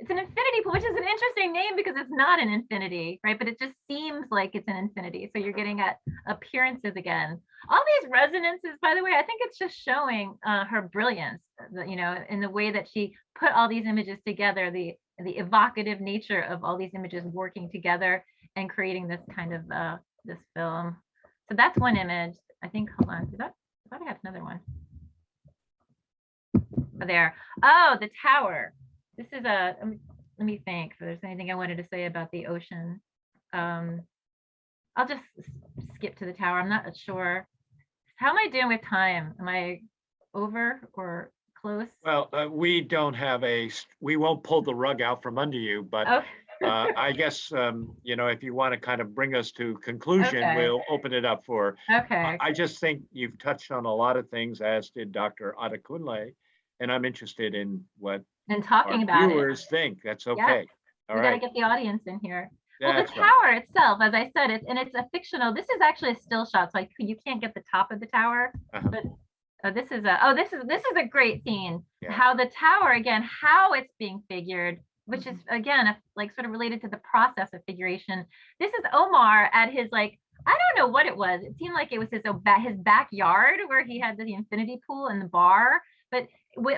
[SPEAKER 9] It's an infinity pool, which is an interesting name because it's not an infinity, right? But it just seems like it's an infinity. So you're getting at appearances again. All these resonances, by the way, I think it's just showing her brilliance, in the way that she put all these images together, the evocative nature of all these images working together and creating this kind of this film. So that's one image. I think, hold on, I thought I have another one. Oh, there. Oh, the tower. This is let me think if there's anything I wanted to say about the ocean. I'll just skip to the tower. I'm not sure. How am I doing with time? Am I over or close?
[SPEAKER 1] Well, we won't pull the rug out from under you, but I guess, if you want to kind of bring us to conclusion, we'll open it up for.
[SPEAKER 9] Okay.
[SPEAKER 1] I just think you've touched on a lot of things, as did Dr. Adekunle, and I'm interested in what
[SPEAKER 9] talking
[SPEAKER 1] our
[SPEAKER 9] about
[SPEAKER 1] viewers think. That's okay.
[SPEAKER 9] Yes.
[SPEAKER 1] All
[SPEAKER 9] we
[SPEAKER 1] right.
[SPEAKER 9] got to get the audience in here. Well,
[SPEAKER 1] That's
[SPEAKER 9] the tower itself, as I said, it's a fictional. This is actually a still shot, so you can't get the top of the tower. But this is a great scene. Yeah. How the tower, again, how it's being figured, which is again like sort of related to the process of figuration. This is Omar at his I don't know what it was. It seemed like it was his backyard where he had the infinity pool and the bar, but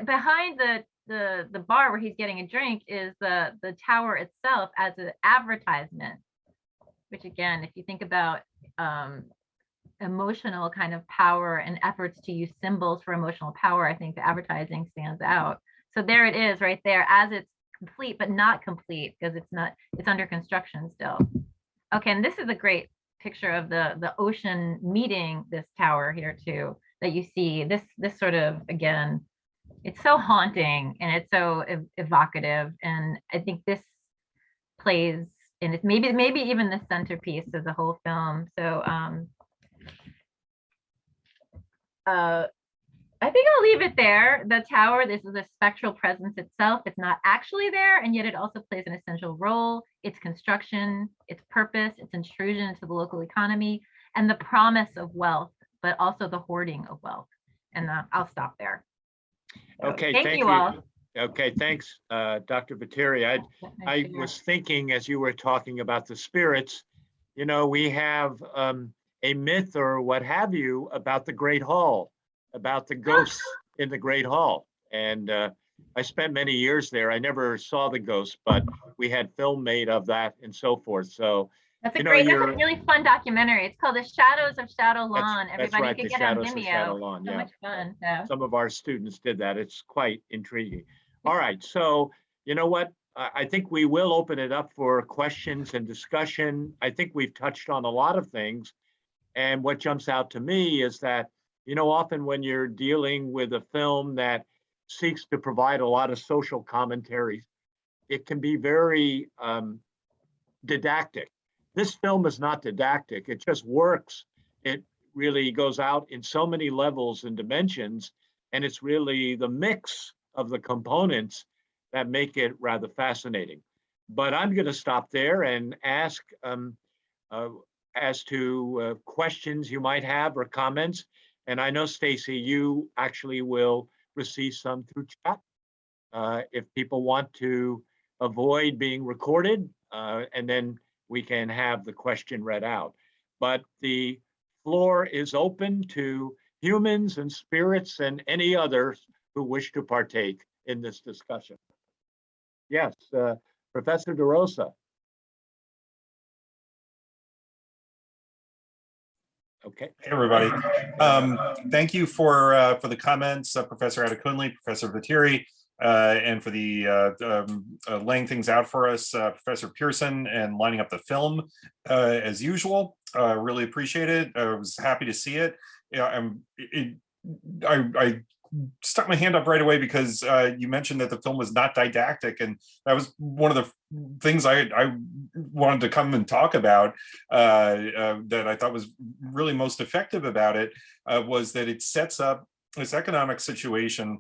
[SPEAKER 9] behind the bar where he's getting a drink is the tower itself as an advertisement, which again, if you think about emotional kind of power and efforts to use symbols for emotional power, I think the advertising stands out. So there it is right there as it's complete, but not complete because it's under construction still. Okay, and this is a great picture of the ocean meeting this tower here too, that you see this sort of, again, it's so haunting and it's so evocative. And I think this plays, and it's maybe even the centerpiece of the whole film. So I think I'll leave it there. The tower, this is a spectral presence itself. It's not actually there, and yet it also plays an essential role. Its construction, its purpose, its intrusion into the local economy, and the promise of wealth, but also the hoarding of wealth. And I'll stop there.
[SPEAKER 1] Okay,
[SPEAKER 9] thank you all.
[SPEAKER 1] Okay, thanks, Dr. Vetere. I was thinking as you were talking about the spirits, we have a myth or what have you about the Great Hall, about the ghosts in the Great Hall. And I spent many years there. I never saw the ghost, but we had film made of that and so forth. So
[SPEAKER 9] that's a
[SPEAKER 1] you know,
[SPEAKER 9] great, that's a really fun documentary. It's called The Shadows of Shadow Lawn.
[SPEAKER 1] that's
[SPEAKER 9] Everybody
[SPEAKER 1] right,
[SPEAKER 9] could
[SPEAKER 1] The
[SPEAKER 9] get on
[SPEAKER 1] Shadows of Shadow
[SPEAKER 9] Vimeo.
[SPEAKER 1] Lawn.
[SPEAKER 9] So
[SPEAKER 1] Yeah,
[SPEAKER 9] much fun. So.
[SPEAKER 1] some of our students did that. It's quite intriguing. All right, so you know what? I think we will open it up for questions and discussion. I think we've touched on a lot of things. And what jumps out to me is that, you know, often when you're dealing with a film that seeks to provide a lot of social commentaries, it can be very didactic. This film is not didactic. It just works. It really goes out in so many levels and dimensions, and it's really the mix of the components that make it rather fascinating. But I'm going to stop there and ask as to questions you might have or comments. And I know, Stacy, you actually will receive some through chat. If people want to avoid being recorded, and then we can have the question read out. But the floor is open to humans and spirits and any others who wish to partake in this discussion. Yes, Professor DeRosa. Okay.
[SPEAKER 10] Hey, everybody. Thank you for the comments, Professor Adekunle, Professor Vetere, and for the laying things out for us, Professor Pearson, and lining up the film as usual. Really appreciate it. I was happy to see it. I stuck my hand up right away because you mentioned that the film was not didactic, and that was one of the things I wanted to come and talk about that I thought was really most effective about it, was that it sets up this economic situation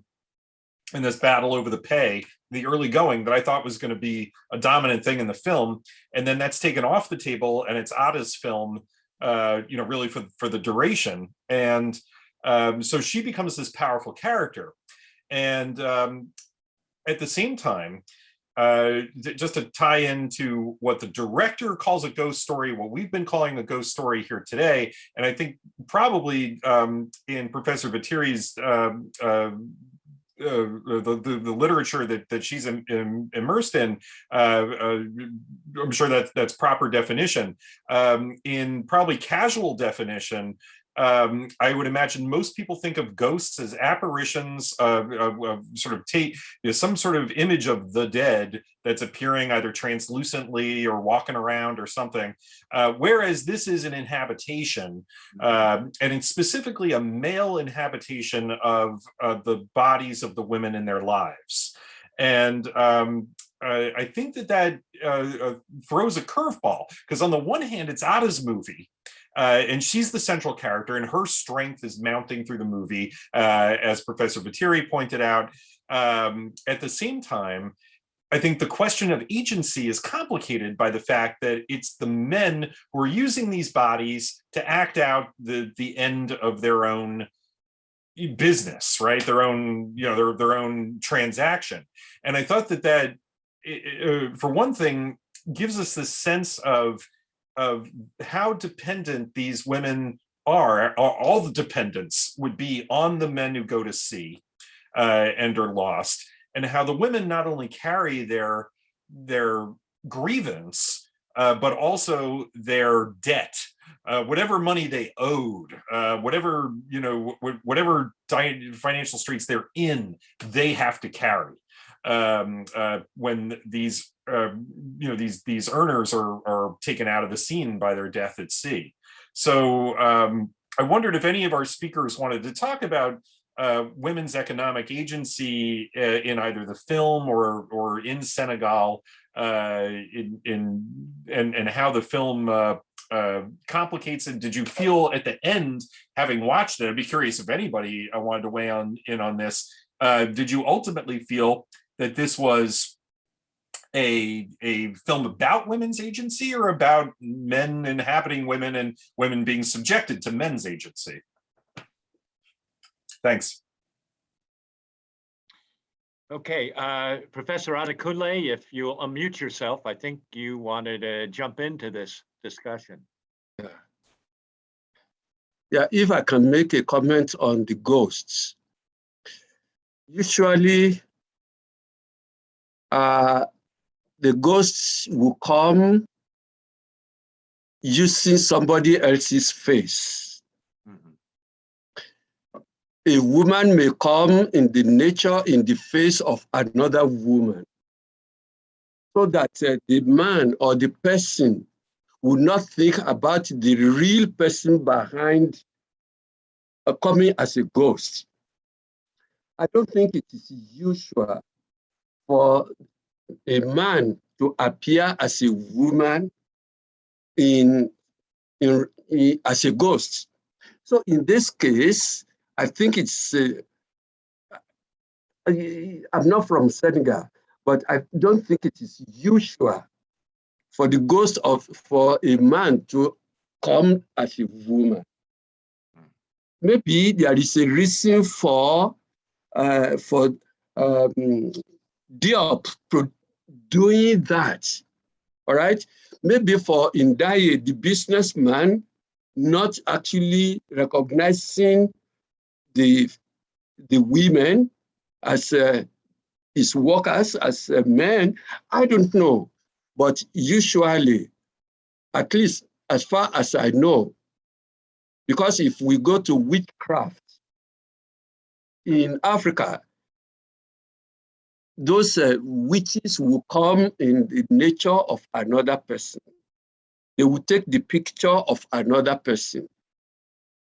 [SPEAKER 10] and this battle over the pay, the early going, that I thought was going to be a dominant thing in the film, and then that's taken off the table, and it's Ada's film, you know, really for the duration. And so she becomes this powerful character. And at the same time, just to tie into what the director calls a ghost story, what we've been calling a ghost story here today, and I think probably in Professor Vitteri's the literature that she's immersed in, I'm sure that's proper definition. In probably casual definition, I would imagine most people think of ghosts as apparitions of sort of some sort of image of the dead that's appearing either translucently or walking around or something, whereas this is an inhabitation, and it's specifically a male inhabitation of the bodies of the women in their lives. And I think that throws a curveball, because on the one hand, it's Ada's movie. And she's the central character, and her strength is mounting through the movie, as Professor Vetere pointed out. At the same time, I think the question of agency is complicated by the fact that it's the men who are using these bodies to act out the end of their own business, right? Their own, you know, their own transaction. And I thought that for one thing, gives us this sense of how dependent these women are. All the dependents would be on the men who go to sea and are lost, and how the women not only carry their grievance, but also their debt, whatever money they owed, whatever, you know, whatever financial straits they're in, they have to carry. When these you know, these earners are taken out of the scene by their death at sea. So I wondered if any of our speakers wanted to talk about women's economic agency in either the film or in Senegal, and how the film complicates it. Did you feel at the end, having watched it, I'd be curious if anybody wanted to weigh in on this, did you ultimately feel that this was a film about women's agency, or about men inhabiting women and women being subjected to men's agency? Thanks.
[SPEAKER 1] Okay, Professor Adekunle, if you'll unmute yourself, I think you wanted to jump into this discussion.
[SPEAKER 8] Yeah, if I can make a comment on the ghosts. Usually the ghosts will come using somebody else's face. A woman may come in the face of another woman, so that the man or the person would not think about the real person behind coming as a ghost. I don't think it is usual for a man to appear as a woman as a ghost. So in this case, I think it's, I'm not from Senegal, but I don't think it is usual for the ghost for a man to come as a woman. Maybe there is a reason for Diop doing that, all right? Maybe for Ndaye, the businessman, not actually recognizing the women as his workers, as men, I don't know. But usually, at least as far as I know, because if we go to witchcraft in Africa, those witches will come in the nature of another person. They will take the picture of another person.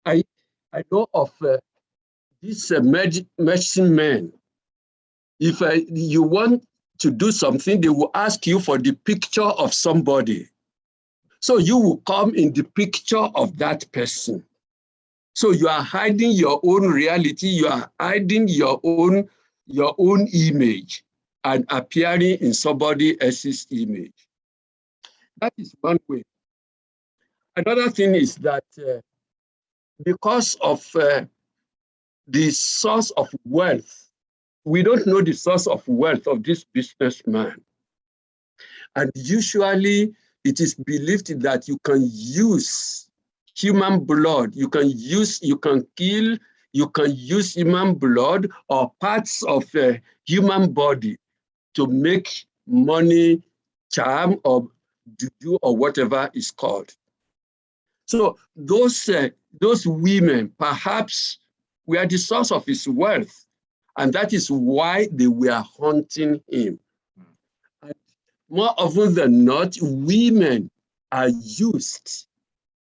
[SPEAKER 8] I know of this medicine man. If you want to do something, they will ask you for the picture of somebody. So you will come in the picture of that person. So you are hiding your own reality. You are hiding your own image and appearing in somebody else's image. That is one way. Another thing is that because of the source of wealth, we don't know the source of wealth of this businessman. And usually it is believed that you can use human blood, you can use human blood or parts of a human body to make money, charm, or juju, or whatever is called. So those women perhaps were the source of his wealth, and that is why they were haunting him. And more often than not, women are used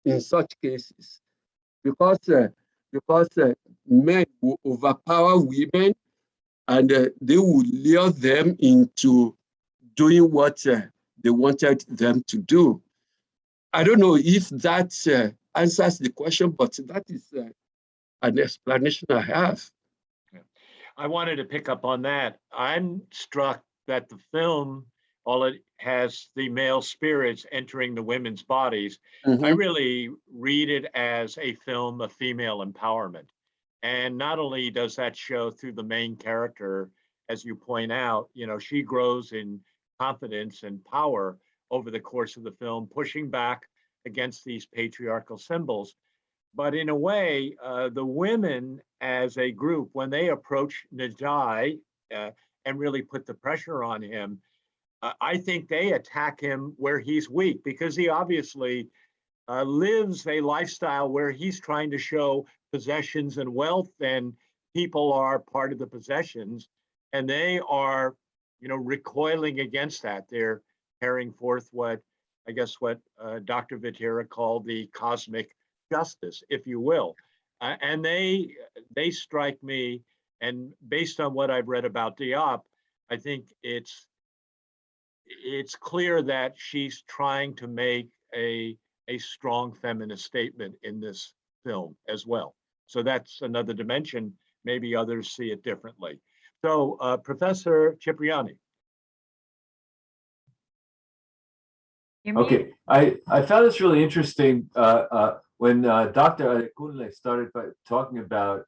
[SPEAKER 8] in such cases because men will overpower women and they will lure them into doing what they wanted them to do. I don't know if that answers the question, but that is an explanation I have.
[SPEAKER 1] I wanted to pick up on that. I'm struck that the film, while it has the male spirits entering the women's bodies, I really read it as a film of female empowerment. And not only does that show through the main character, as you point out, she grows in confidence and power over the course of the film, pushing back against these patriarchal symbols. But in a way, the women as a group, when they approach Najai and really put the pressure on him, I think they attack him where he's weak, because he obviously lives a lifestyle where he's trying to show possessions and wealth, and people are part of the possessions, and they are, recoiling against that. They're carrying forth what Dr. Vetere called the cosmic justice, if you will. And they strike me, and based on what I've read about Diop, I think it's clear that she's trying to make a strong feminist statement in this film as well. So that's another dimension. Maybe others see it differently. So Professor Cipriani.
[SPEAKER 11] Okay, I found this really interesting when Dr. Adekunle started by talking about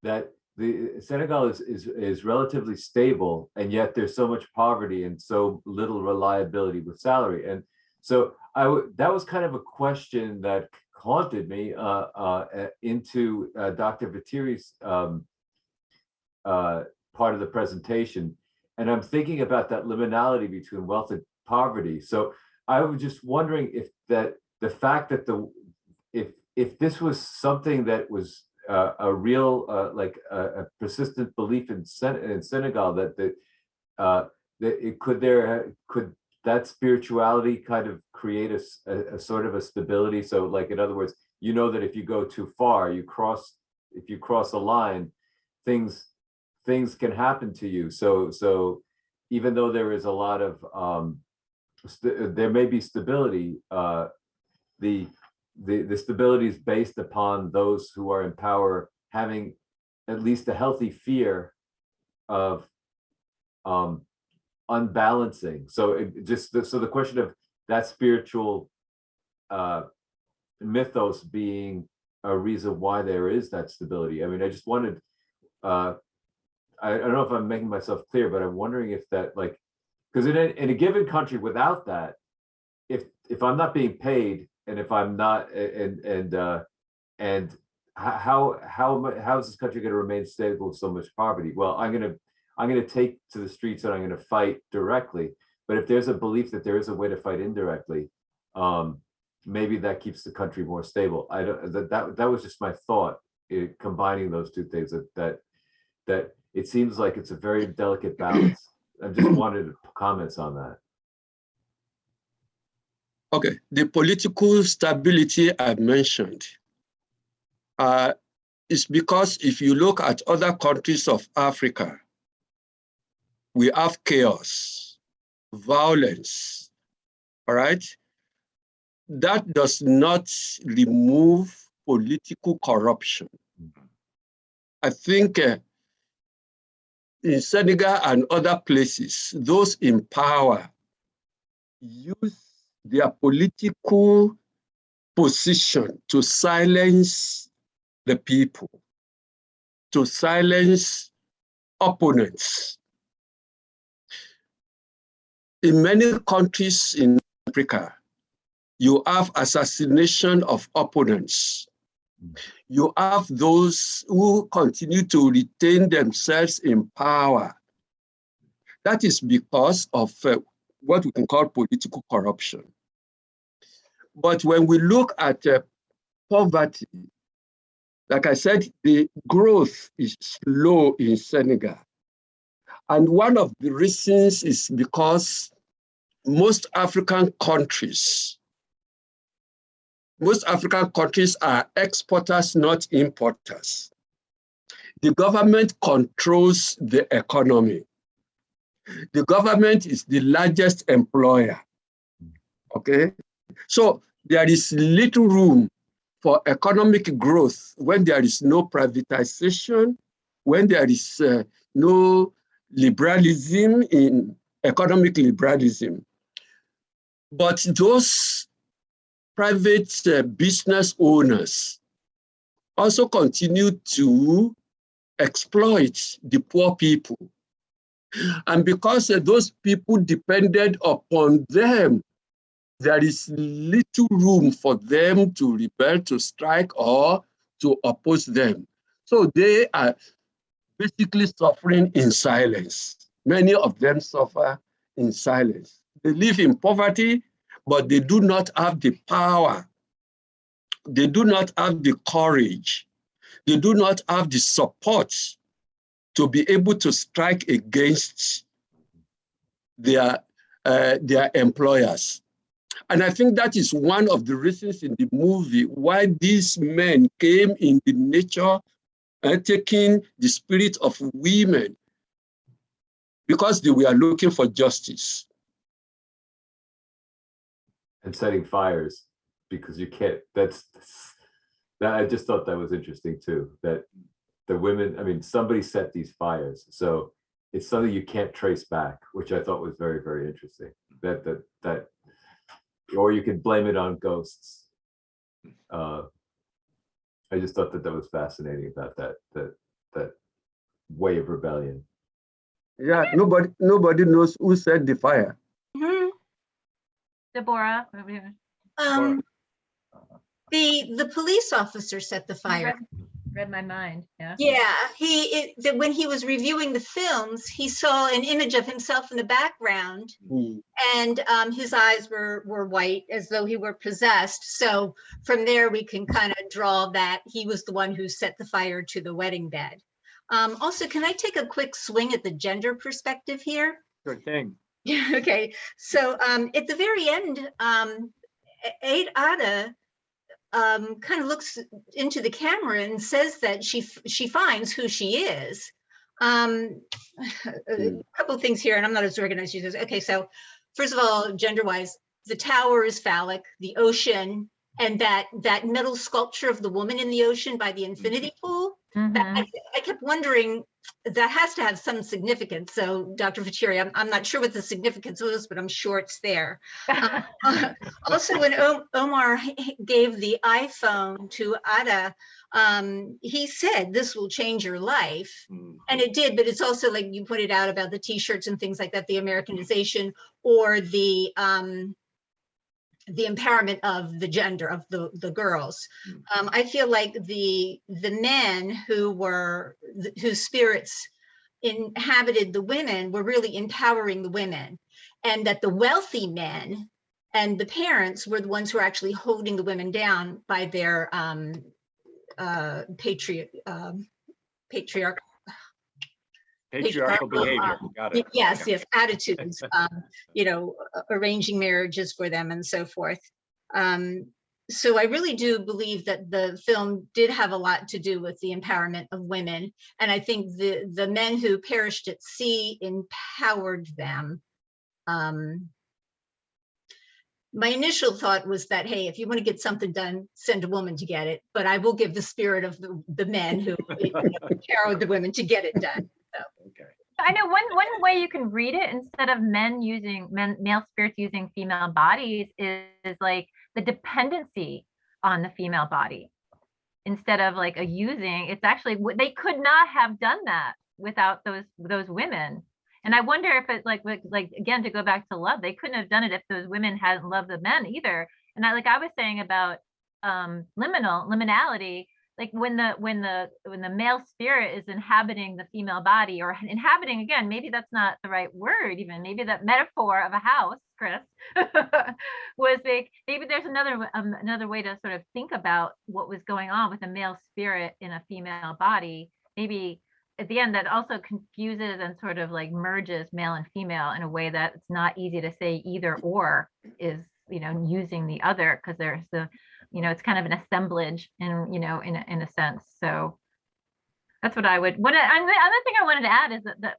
[SPEAKER 11] that the Senegal is relatively stable, and yet there's so much poverty and so little reliability with salary. And so that was kind of a question that haunted me into Dr. Vitteri's part of the presentation. and I'm thinking about that liminality between wealth and poverty. So I was just wondering if that the fact that if this was something that was a real like a persistent belief in Senegal that could that spirituality kind of create a sort of a stability. So like, in other words, you know that if you go too far, if you cross a line, things can happen to you. So even though there is a lot of there may be stability, the stability is based upon those who are in power having at least a healthy fear of unbalancing. So the question of that spiritual mythos being a reason why there is that stability. I mean, I just wanted, I don't know if I'm making myself clear, but I'm wondering if that, like, because in a given country without that, if I'm not being paid, and if I'm not, and how is this country going to remain stable with so much poverty? Well, I'm going to take to the streets and I'm going to fight directly. But if there's a belief that there is a way to fight indirectly, maybe that keeps the country more stable. I don't. That was just my thought, combining those two things. That it seems like it's a very delicate balance. I just wanted comments on that.
[SPEAKER 8] Okay, the political stability I mentioned is because if you look at other countries of Africa, we have chaos, violence, all right? That does not remove political corruption. I think in Senegal and other places, those in power use their political position to silence the people, to silence opponents. In many countries in Africa, you have assassination of opponents. You have those who continue to retain themselves in power. That is because of what we can call political corruption. But when we look at poverty, like I said, the growth is slow in Senegal. And one of the reasons is because most African countries are exporters, not importers. The government controls the economy. The government is the largest employer, okay? So there is little room for economic growth when there is no privatization, when there is no liberalism in economic liberalism. But those private business owners also continue to exploit the poor people. And because those people depended upon them, there is little room for them to rebel, to strike, or to oppose them. So they are basically suffering in silence. Many of them suffer in silence. They live in poverty, but they do not have the power. They do not have the courage. They do not have the support to be able to strike against their employers. And I think that is one of the reasons in the movie why these men came in the nature and taking the spirit of women, because they were looking for justice.
[SPEAKER 11] And setting fires, because you can't, that I just thought that was interesting too, that the women, I mean, somebody set these fires. So it's something you can't trace back, which I thought was very, very interesting. That or you can blame it on ghosts. I just thought that was fascinating about that way of rebellion.
[SPEAKER 8] Yeah, nobody knows who set the fire.
[SPEAKER 9] Mm-hmm. Deborah.
[SPEAKER 12] The police officer set the fire.
[SPEAKER 9] read my mind. Yeah.
[SPEAKER 12] Yeah, when he was reviewing the films, he saw an image of himself in the background, and his eyes were white, as though he were possessed. So from there, we can kind of draw that he was the one who set the fire to the wedding bed. Also, can I take a quick swing at the gender perspective here?
[SPEAKER 1] Sure thing.
[SPEAKER 12] Okay, so at the very end, Ada kind of looks into the camera and says that she finds who she is. A couple of things here, and I'm not as organized as you. Okay, so first of all, gender-wise, the tower is phallic, the ocean, and that metal sculpture of the woman in the ocean by the infinity pool. I kept wondering, that has to have some significance. So Dr. Vetere, I'm not sure what the significance was, but I'm sure it's there. Also, when Omar gave the iPhone to Ada, he said, "This will change your life." And it did, but it's also, like you pointed out, about the t-shirts and things like that, the Americanization, or the empowerment of the gender of the girls. I feel like the men whose spirits inhabited the women were really empowering the women, and that the wealthy men and the parents were the ones who were actually holding the women down by their patriarchal
[SPEAKER 1] behavior. Got it.
[SPEAKER 12] Yes, attitudes, arranging marriages for them and so forth. So I really do believe that the film did have a lot to do with the empowerment of women. And I think the men who perished at sea empowered them. My initial thought was that, hey, if you want to get something done, send a woman to get it. But I will give the spirit of the men who empowered the women to get it done. So.
[SPEAKER 1] Okay.
[SPEAKER 9] I know one way you can read it, instead of male spirits using female bodies, is like the dependency on the female body. Instead of like a using, it's actually, they could not have done that without those women. And I wonder if it's like again, to go back to love, they couldn't have done it if those women hadn't loved the men either. And I was saying about liminality, like when the male spirit is inhabiting the female body, or inhabiting, again, maybe that's not the right word, even maybe that metaphor of a house, Chris, was like, maybe there's another way to sort of think about what was going on with a male spirit in a female body. Maybe at the end that also confuses and sort of like merges male and female in a way that it's not easy to say either or is, using the other, because there's the, it's kind of an assemblage in, in a sense. So that's what I would, and the other thing I wanted to add is that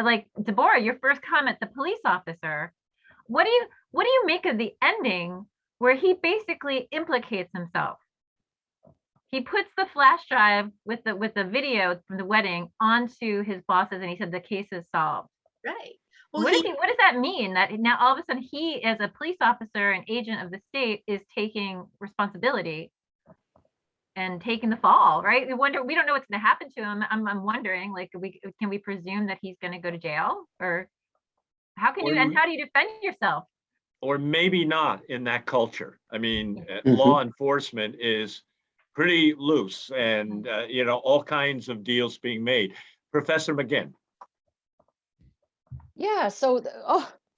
[SPEAKER 9] like Deborah, your first comment, the police officer, what do you make of the ending where he basically implicates himself? He puts the flash drive with the video from the wedding onto his bosses, and he said the case is solved.
[SPEAKER 12] Right. Well,
[SPEAKER 9] what does that mean? That now all of a sudden he, as a police officer and agent of the state, is taking responsibility and taking the fall, right? We don't know what's going to happen to him. I'm wondering, like, can we presume that he's going to go to jail, or how do you defend yourself?
[SPEAKER 1] Or maybe not in that culture. I mean, law enforcement is pretty loose, and all kinds of deals being made. Professor McGinn.
[SPEAKER 13] Yeah, so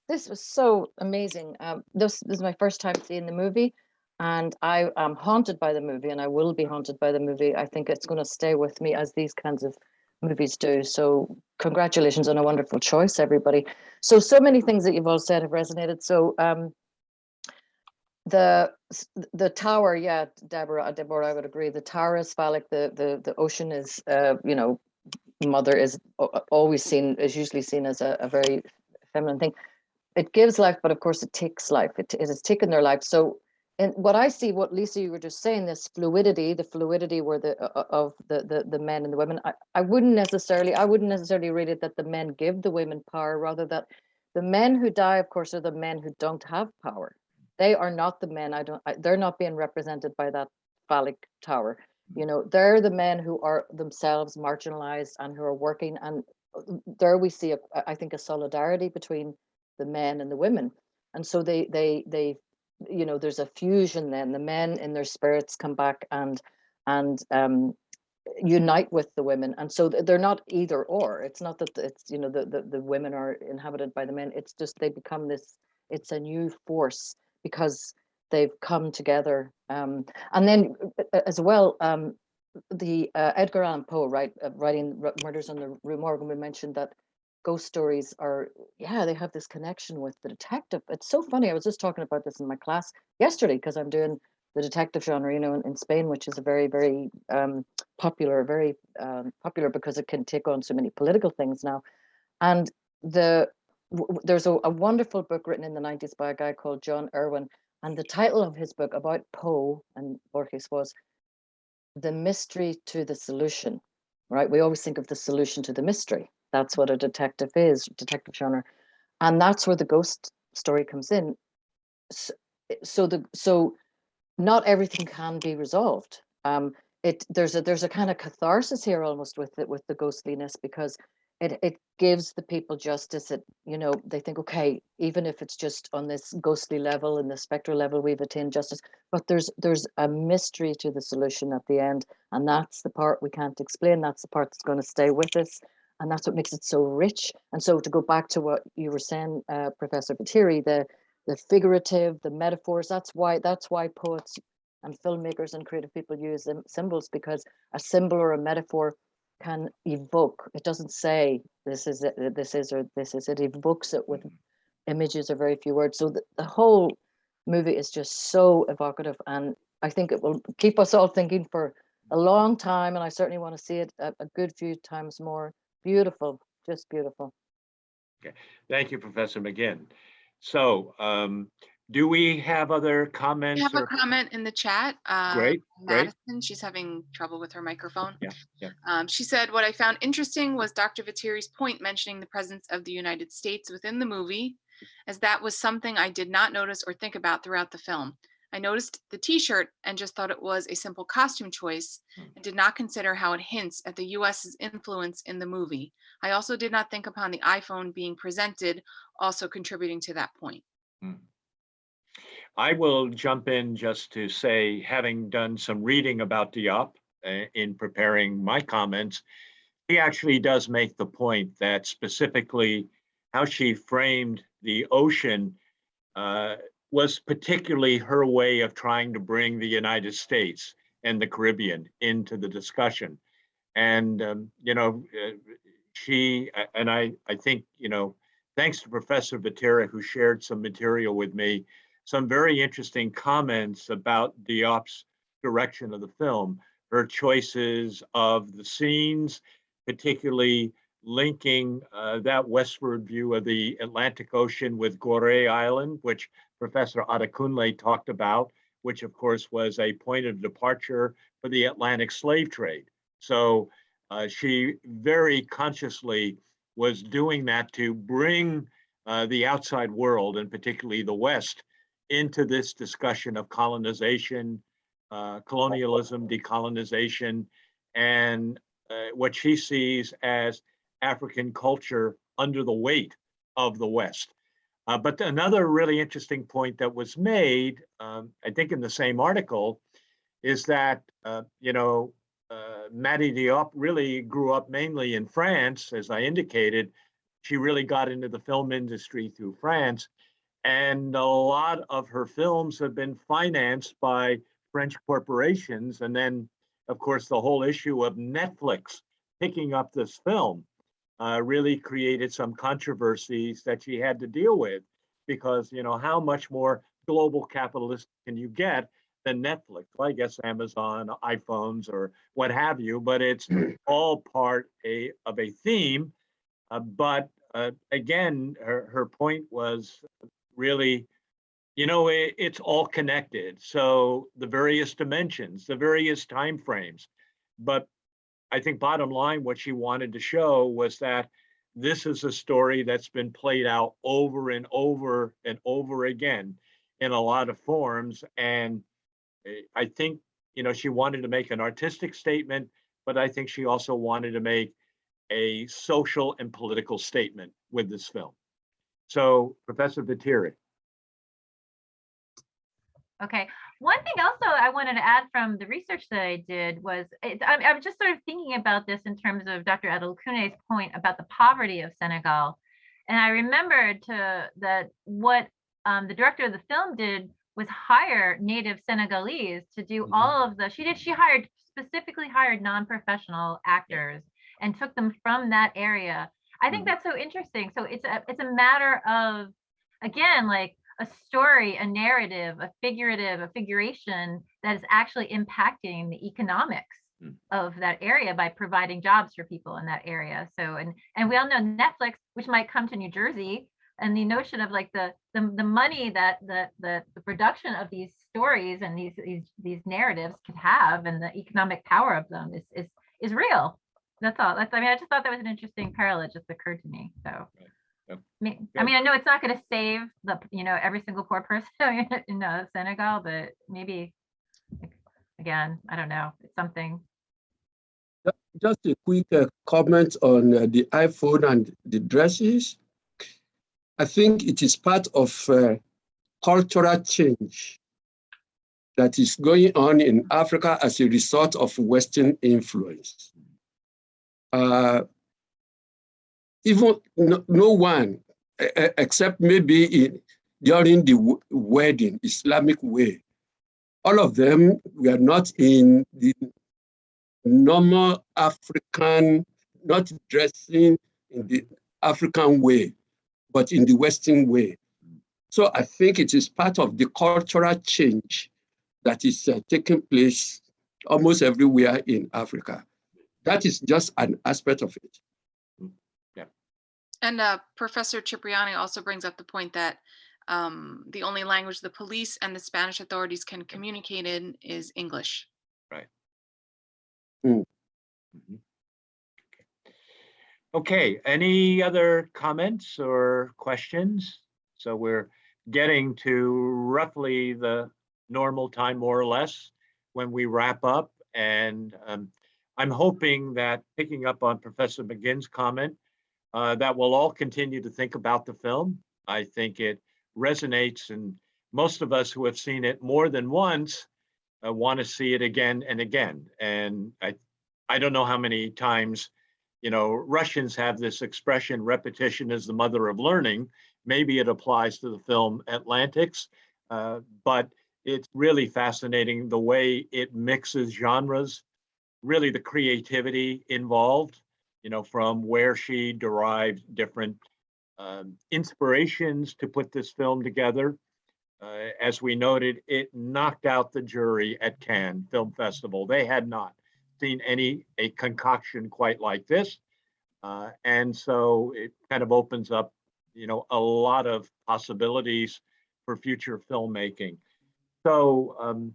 [SPEAKER 13] this was so amazing. This is my first time seeing the movie, and I am haunted by the movie, and I will be haunted by the movie. I think it's going to stay with me, as these kinds of movies do. So congratulations on a wonderful choice, everybody. So many things that you've all said have resonated. So the tower, yeah, Deborah, I would agree. The tower is phallic. The ocean is, mother is usually seen as a very feminine thing. It gives life, but of course it takes life. It has taken their life. So, and what I see, what Lisa, you were just saying, this fluidity, the fluidity where of the men and the women. I wouldn't necessarily read it that the men give the women power, rather that the men who die, of course, are the men who don't have power. They are not the men. They're not being represented by that phallic tower. They're the men who are themselves marginalized and who are working. And there we see, I think, a solidarity between the men and the women. And so they there's a fusion then. The men in their spirits come back and unite with the women, and so they're not either or. It's not that it's, you know, the women are inhabited by the men. It's just they become this. It's a new force because they've come together. And then as well, the Edgar Allan Poe, writing Murders on the Rue Morgue, we mentioned that ghost stories are, yeah, they have this connection with the detective. It's so funny. I was just talking about this in my class yesterday because I'm doing the detective genre, you know, in Spain, which is a very, very popular, popular because it can take on so many political things now. And there's a wonderful book written in the 90s by a guy called John Irwin, and the title of his book about Poe and Borges was The Mystery to the Solution, right? We always think of the solution to the mystery. That's what a detective is, detective genre. And that's where the ghost story comes in. So not everything can be resolved. There's a kind of catharsis here almost with the ghostliness, because it gives the people justice. It, you know, they think, okay, even if it's just on this ghostly level and the spectral level, we've attained justice. But there's a mystery to the solution at the end, and that's the part we can't explain. That's the part that's going to stay with us, and that's what makes it so rich. And so to go back to what you were saying, Professor Vetere, the figurative, the metaphors, that's why poets and filmmakers and creative people use symbols, because a symbol or a metaphor can evoke. It doesn't say this is it, this is, or this is it. It evokes it with images or very few words. So the whole movie is just so evocative, and I think it will keep us all thinking for a long time, and I certainly want to see it a good few times more. Beautiful, just beautiful.
[SPEAKER 1] Okay, thank you, Professor McGinn. So do we have other comments?
[SPEAKER 2] We have a comment in the chat.
[SPEAKER 1] Great,
[SPEAKER 2] Madison, she's having trouble with her microphone.
[SPEAKER 1] Yeah.
[SPEAKER 2] She said, what I found interesting was Dr. Vitteri's point mentioning the presence of the United States within the movie, as that was something I did not notice or think about throughout the film. I noticed the t-shirt and just thought it was a simple costume choice and did not consider how it hints at the US's influence in the movie. I also did not think upon the iPhone being presented, also contributing to that point.
[SPEAKER 1] I will jump in just to say, having done some reading about Diop in preparing my comments, he actually does make the point that specifically how she framed the ocean was particularly her way of trying to bring the United States and the Caribbean into the discussion. And, you know, I think, you know, thanks to Professor Vetere, who shared some material with me, some very interesting comments about Diop's direction of the film, her choices of the scenes, particularly linking that westward view of the Atlantic Ocean with Gorée Island, which Professor Adekunle talked about, which of course was a point of departure for the Atlantic slave trade. So she very consciously was doing that to bring the outside world, and particularly the West, into this discussion of colonization, colonialism, decolonization, and what she sees as African culture under the weight of the West. But another really interesting point that was made, I think in the same article, is that, you know, Mati Diop really grew up mainly in France, as I indicated. She really got into the film industry through France. And a lot of her films have been financed by French corporations. And then, of course, the whole issue of Netflix picking up this film really created some controversies that she had to deal with, because, you know, how much more global capitalist can you get than Netflix? Well, I guess Amazon, iPhones, or what have you, but it's all part of a theme. But again, her point was really, you know, it's all connected. So the various dimensions, the various time frames. But I think bottom line, what she wanted to show was that this is a story that's been played out over and over and over again in a lot of forms. And I think, you know, she wanted to make an artistic statement, but I think she also wanted to make a social and political statement with this film. So, Professor Vetere.
[SPEAKER 9] Okay, One thing also I wanted to add from the research that I did was, I'm just sort of thinking about this in terms of Dr. Adekunle's point about the poverty of Senegal. And I remembered that what the director of the film did was hire native Senegalese to do all of the, she specifically hired non-professional actors and took them from that area. I think that's so interesting. So it's a matter of, again, like a story, a narrative, a figurative, a figuration that is actually impacting the economics of that area by providing jobs for people in that area. So, and we all know Netflix, which might come to New Jersey, and the notion of like the money that the production of these stories and these narratives could have, and the economic power of them is real. That's all. I mean, I just thought that was an interesting parallel. It just occurred to me. So. I mean, I know it's not going to save every single poor person in Senegal, but maybe, again, I don't know, it's something.
[SPEAKER 8] Just a quick comment on the iPhone and the dresses. I think it is part of cultural change that is going on in Africa as a result of Western influence. Even no one, except maybe during the wedding, Islamic way, all of them were not in the normal African, not dressing in the African way, but in the Western way. So I think it is part of the cultural change that is taking place almost everywhere in Africa. That is just an aspect of it.
[SPEAKER 2] And Professor Cipriani also brings up the point that the only language the police and the Spanish authorities can communicate in is English.
[SPEAKER 1] Right. Okay, any other comments or questions? So we're getting to roughly the normal time, more or less, when we wrap up. And I'm hoping that, picking up on Professor McGinn's comment, that we'll all continue to think about the film. I think it resonates, and most of us who have seen it more than once want to see it again and again. And I don't know how many times, Russians have this expression, repetition is the mother of learning. Maybe it applies to the film Atlantique, but it's really fascinating the way it mixes genres, really the creativity involved, from where she derived different inspirations to put this film together. As we noted, it knocked out the jury at Cannes Film Festival. They had not seen a concoction quite like this. And so it kind of opens up, a lot of possibilities for future filmmaking. So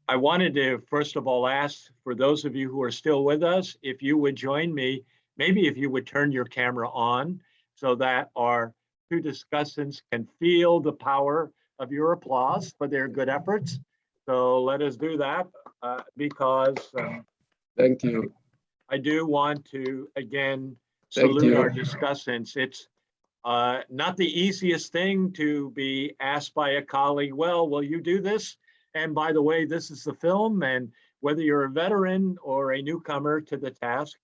[SPEAKER 1] I wanted to, first of all, ask for those of you who are still with us, if you would join me, maybe if you would turn your camera on so that our two discussants can feel the power of your applause for their good efforts. So let us do that because
[SPEAKER 8] thank you.
[SPEAKER 1] I do want to, again, salute our discussants. It's not the easiest thing to be asked by a colleague, well, will you do this? And by the way, this is the film. And whether you're a veteran or a newcomer to the task,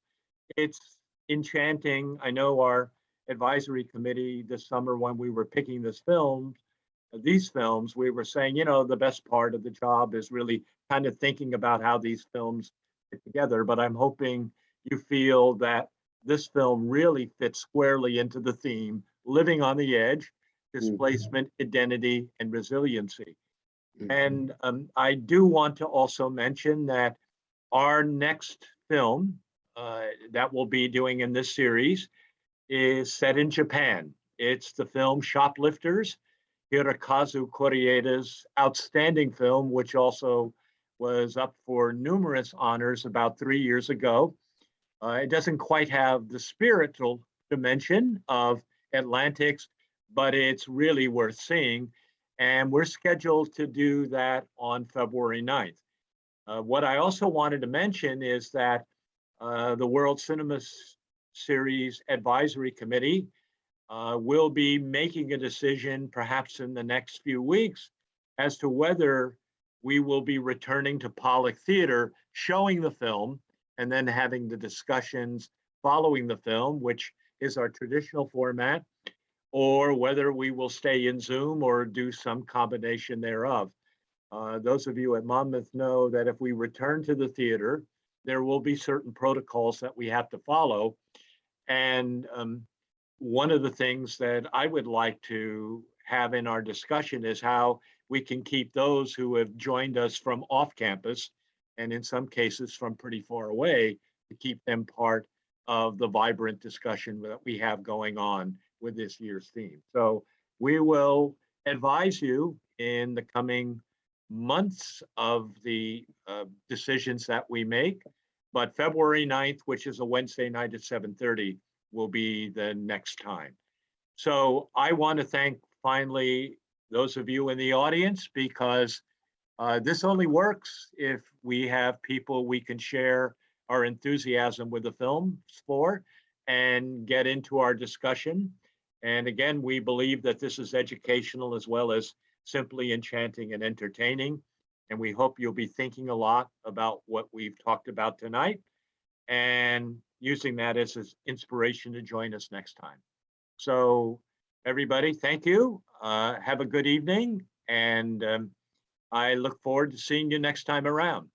[SPEAKER 1] it's enchanting. I know our advisory committee this summer, when we were picking these films, we were saying, the best part of the job is really kind of thinking about how these films fit together. But I'm hoping you feel that this film really fits squarely into the theme, living on the edge, displacement, identity, and resiliency. And I do want to also mention that our next film that we'll be doing in this series is set in Japan. It's the film Shoplifters, Hirokazu Korieda's outstanding film, which also was up for numerous honors about 3 years ago. It doesn't quite have the spiritual dimension of Atlantique, but it's really worth seeing. And we're scheduled to do that on February 9th. What I also wanted to mention is that the World Cinema Series Advisory Committee will be making a decision perhaps in the next few weeks as to whether we will be returning to Pollock Theater, showing the film, and then having the discussions following the film, which is our traditional format, or whether we will stay in Zoom or do some combination thereof. Those of you at Monmouth know that if we return to the theater, there will be certain protocols that we have to follow. And one of the things that I would like to have in our discussion is how we can keep those who have joined us from off campus, and in some cases from pretty far away, to keep them part of the vibrant discussion that we have going on with this year's theme. So we will advise you in the coming months of the decisions that we make, but February 9th, which is a Wednesday night at 7:30, will be the next time. So I want to thank finally those of you in the audience, because this only works if we have people we can share our enthusiasm with the films for and get into our discussion. And again, we believe that this is educational as well as simply enchanting and entertaining. And we hope you'll be thinking a lot about what we've talked about tonight and using that as an inspiration to join us next time. So everybody, thank you. Have a good evening. And I look forward to seeing you next time around.